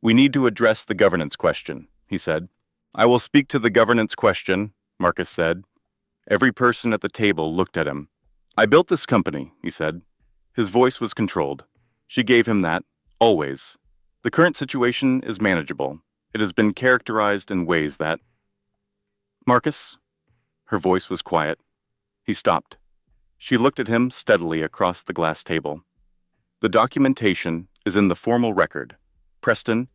We need to address the governance question, he said. I will speak to the governance question, Marcus said. Every person at the table looked at him. I built this company, he said. His voice was controlled. She gave him that, always. The current situation is manageable. It has been characterized in ways that... Marcus? Her voice was quiet. He stopped. She looked at him steadily across the glass table. The documentation is in the formal record. Preston,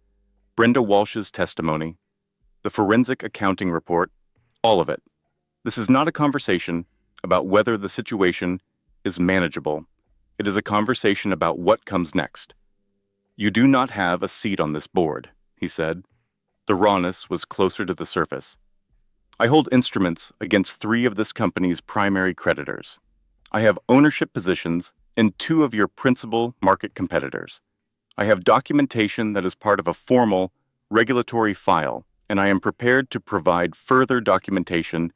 Brenda Walsh's testimony, the forensic accounting report, all of it. This is not a conversation about whether the situation is manageable. It is a conversation about what comes next. You do not have a seat on this board, he said. The rawness was closer to the surface. I hold instruments against 3 of this company's primary creditors. I have ownership positions in 2 of your principal market competitors. I have documentation that is part of a formal regulatory file, and I am prepared to provide further documentation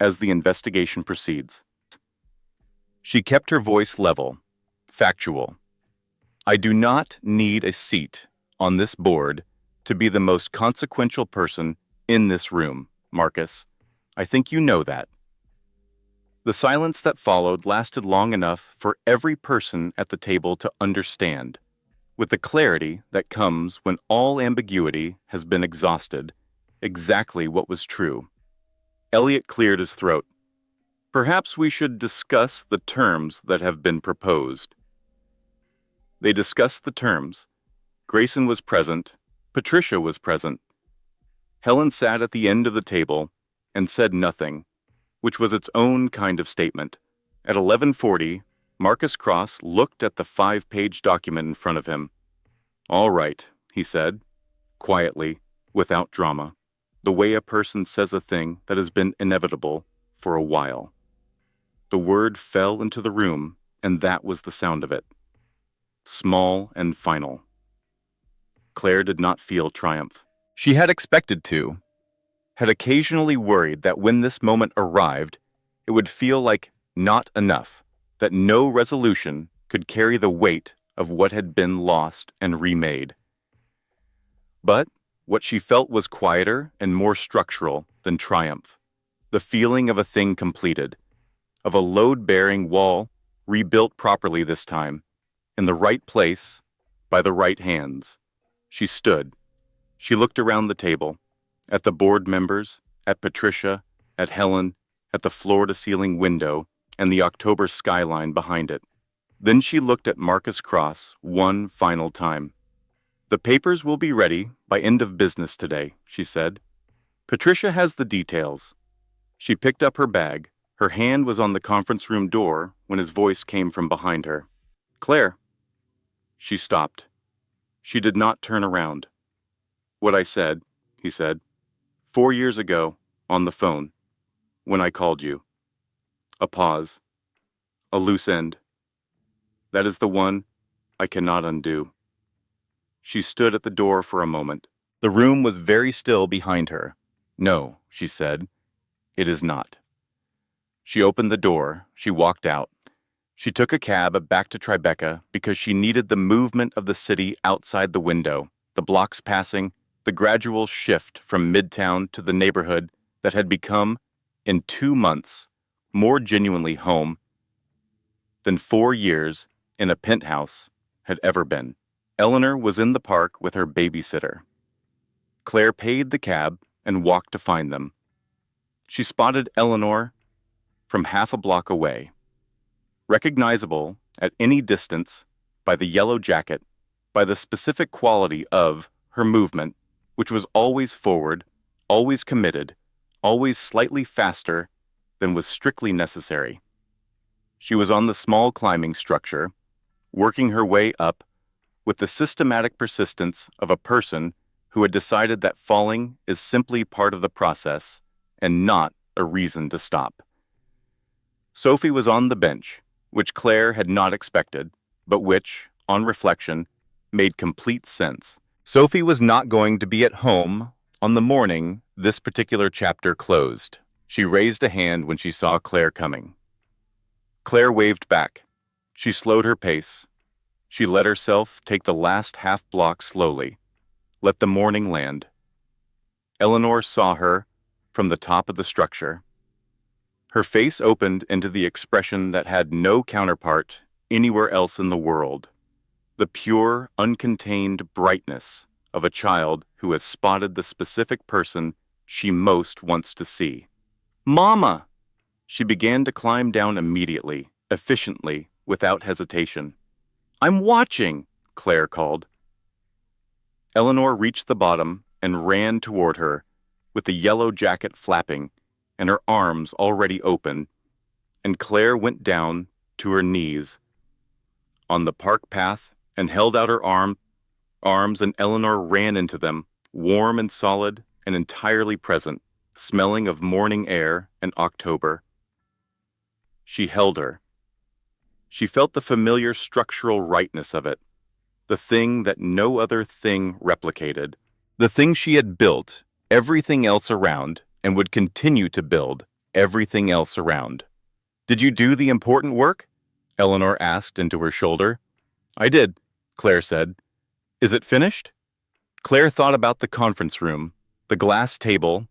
as the investigation proceeds. She kept her voice level, factual. I do not need a seat on this board to be the most consequential person in this room, Marcus. I think you know that. The silence that followed lasted long enough for every person at the table to understand, with the clarity that comes when all ambiguity has been exhausted, exactly what was true. Elliot cleared his throat. Perhaps we should discuss the terms that have been proposed. They discussed the terms. Grayson was present. Patricia was present. Helen sat at the end of the table and said nothing, which was its own kind of statement. At 11:40, Marcus Cross looked at the 5-page document in front of him. All right, he said, quietly, without drama, the way a person says a thing that has been inevitable for a while. The word fell into the room, and that was the sound of it. Small and final. Claire did not feel triumph. She had expected to, had occasionally worried that when this moment arrived, it would feel like not enough, that no resolution could carry the weight of what had been lost and remade. But what she felt was quieter and more structural than triumph, the feeling of a thing completed, of a load-bearing wall rebuilt properly this time, in the right place, by the right hands. She stood. She looked around the table, at the board members, at Patricia, at Helen, at the floor-to-ceiling window, and the October skyline behind it. Then she looked at Marcus Cross one final time. The papers will be ready by end of business today, she said. Patricia has the details. She picked up her bag. Her hand was on the conference room door when his voice came from behind her. Claire. She stopped. She did not turn around. What I said, he said. 4 years ago, on the phone, when I called you. A pause. A loose end. That is the one I cannot undo. She stood at the door for a moment. The room was very still behind her. No, she said, it is not. She opened the door. She walked out. She took a cab back to Tribeca because she needed the movement of the city outside the window, the blocks passing, the gradual shift from Midtown to the neighborhood that had become, in 2 months, more genuinely home than 4 years in a penthouse had ever been. Eleanor was in the park with her babysitter. Claire paid the cab and walked to find them. She spotted Eleanor from half a block away, recognizable at any distance by the yellow jacket, by the specific quality of her movement, which was always forward, always committed, always slightly faster than was strictly necessary. She was on the small climbing structure, working her way up with the systematic persistence of a person who had decided that falling is simply part of the process and not a reason to stop. Sophie was on the bench, which Claire had not expected, but which, on reflection, made complete sense. Sophie was not going to be at home on the morning this particular chapter closed. She raised a hand when she saw Claire coming. Claire waved back. She slowed her pace. She let herself take the last half block slowly, let the morning land. Eleanor saw her from the top of the structure. Her face opened into the expression that had no counterpart anywhere else in the world, the pure, uncontained brightness of a child who has spotted the specific person she most wants to see. "Mama!" She began to climb down immediately, efficiently, without hesitation. "I'm watching," Claire called. Eleanor reached the bottom and ran toward her, with the yellow jacket flapping and her arms already open, and Claire went down to her knees on the park path and held out her arms, and Eleanor ran into them, warm and solid and entirely present, smelling of morning air and October. She held her. She felt the familiar structural rightness of it, the thing that no other thing replicated, the thing she had built everything else around and would continue to build everything else around. "Did you do the important work?" Eleanor asked into her shoulder. "I did," Claire said. "Is it finished?" Claire thought about the conference room, the glass table,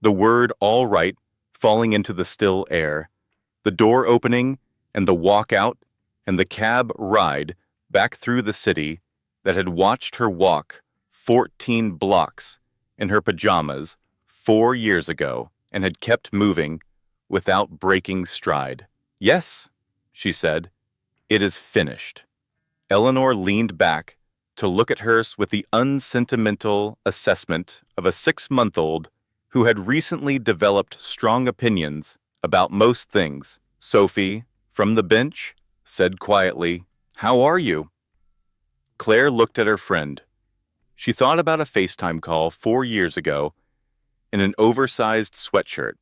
the word "all right" falling into the still air, the door opening and the walk out and the cab ride back through the city that had watched her walk 14 blocks in her pajamas 4 years ago and had kept moving without breaking stride. "Yes," she said, "it is finished." Eleanor leaned back to look at her with the unsentimental assessment of a 6-month-old who had recently developed strong opinions about most things. Sophie, from the bench, said quietly, "How are you?" Claire looked at her friend. She thought about a FaceTime call 4 years ago in an oversized sweatshirt,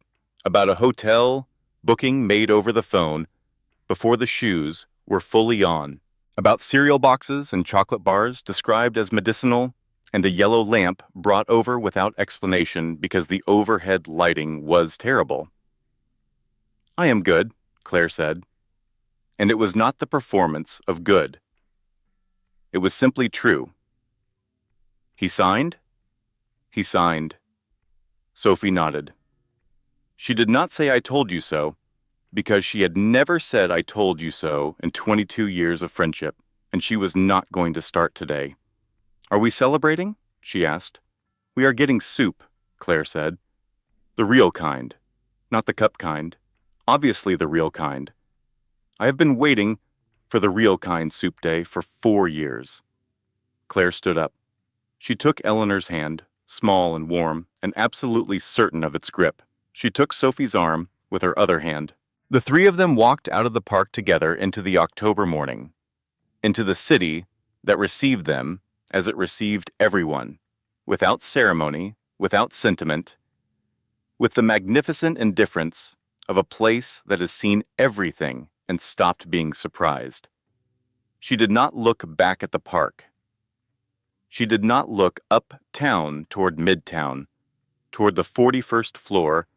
about a hotel booking made over the phone before the shoes were fully on, about cereal boxes and chocolate bars described as medicinal, and a yellow lamp brought over without explanation because the overhead lighting was terrible. "I am good," Claire said. And it was not the performance of good. It was simply true. "He signed?" "He signed." Sophie nodded. She did not say "I told you so," because she had never said "I told you so" in 22 years of friendship, and she was not going to start today. "Are we celebrating?" she asked. "We are getting soup," Claire said. "The real kind, not the cup kind. Obviously the real kind. I have been waiting for the real kind soup day for 4 years." Claire stood up. She took Eleanor's hand, small and warm, and absolutely certain of its grip. She took Sophie's arm with her other hand. The three of them walked out of the park together into the October morning, into the city that received them as it received everyone, without ceremony, without sentiment, with the magnificent indifference of a place that has seen everything and stopped being surprised. She did not look back at the park. She did not look uptown toward Midtown, toward the 41st floor,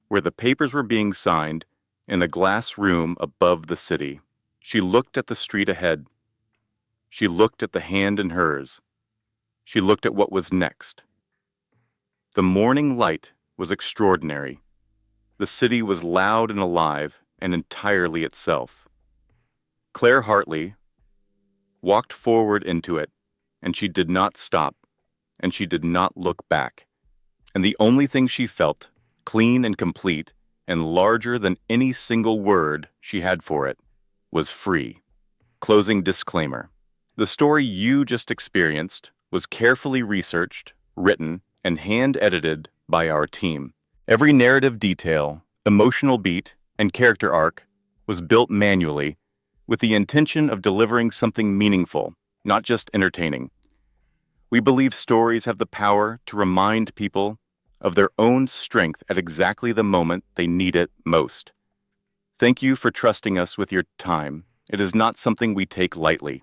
where the papers were being signed in a glass room above the city. She looked at the street ahead. She looked at the hand in hers. She looked at what was next. The morning light was extraordinary. The city was loud and alive and entirely itself. Claire Hartley walked forward into it, and she did not stop, and she did not look back. And the only thing she felt, clean and complete, and larger than any single word she had for it, was free. Closing disclaimer. The story you just experienced was carefully researched, written, and hand-edited by our team. Every narrative detail, emotional beat, and character arc was built manually with the intention of delivering something meaningful, not just entertaining. We believe stories have the power to remind people of their own strength at exactly the moment they need it most. Thank you for trusting us with your time. It is not something we take lightly.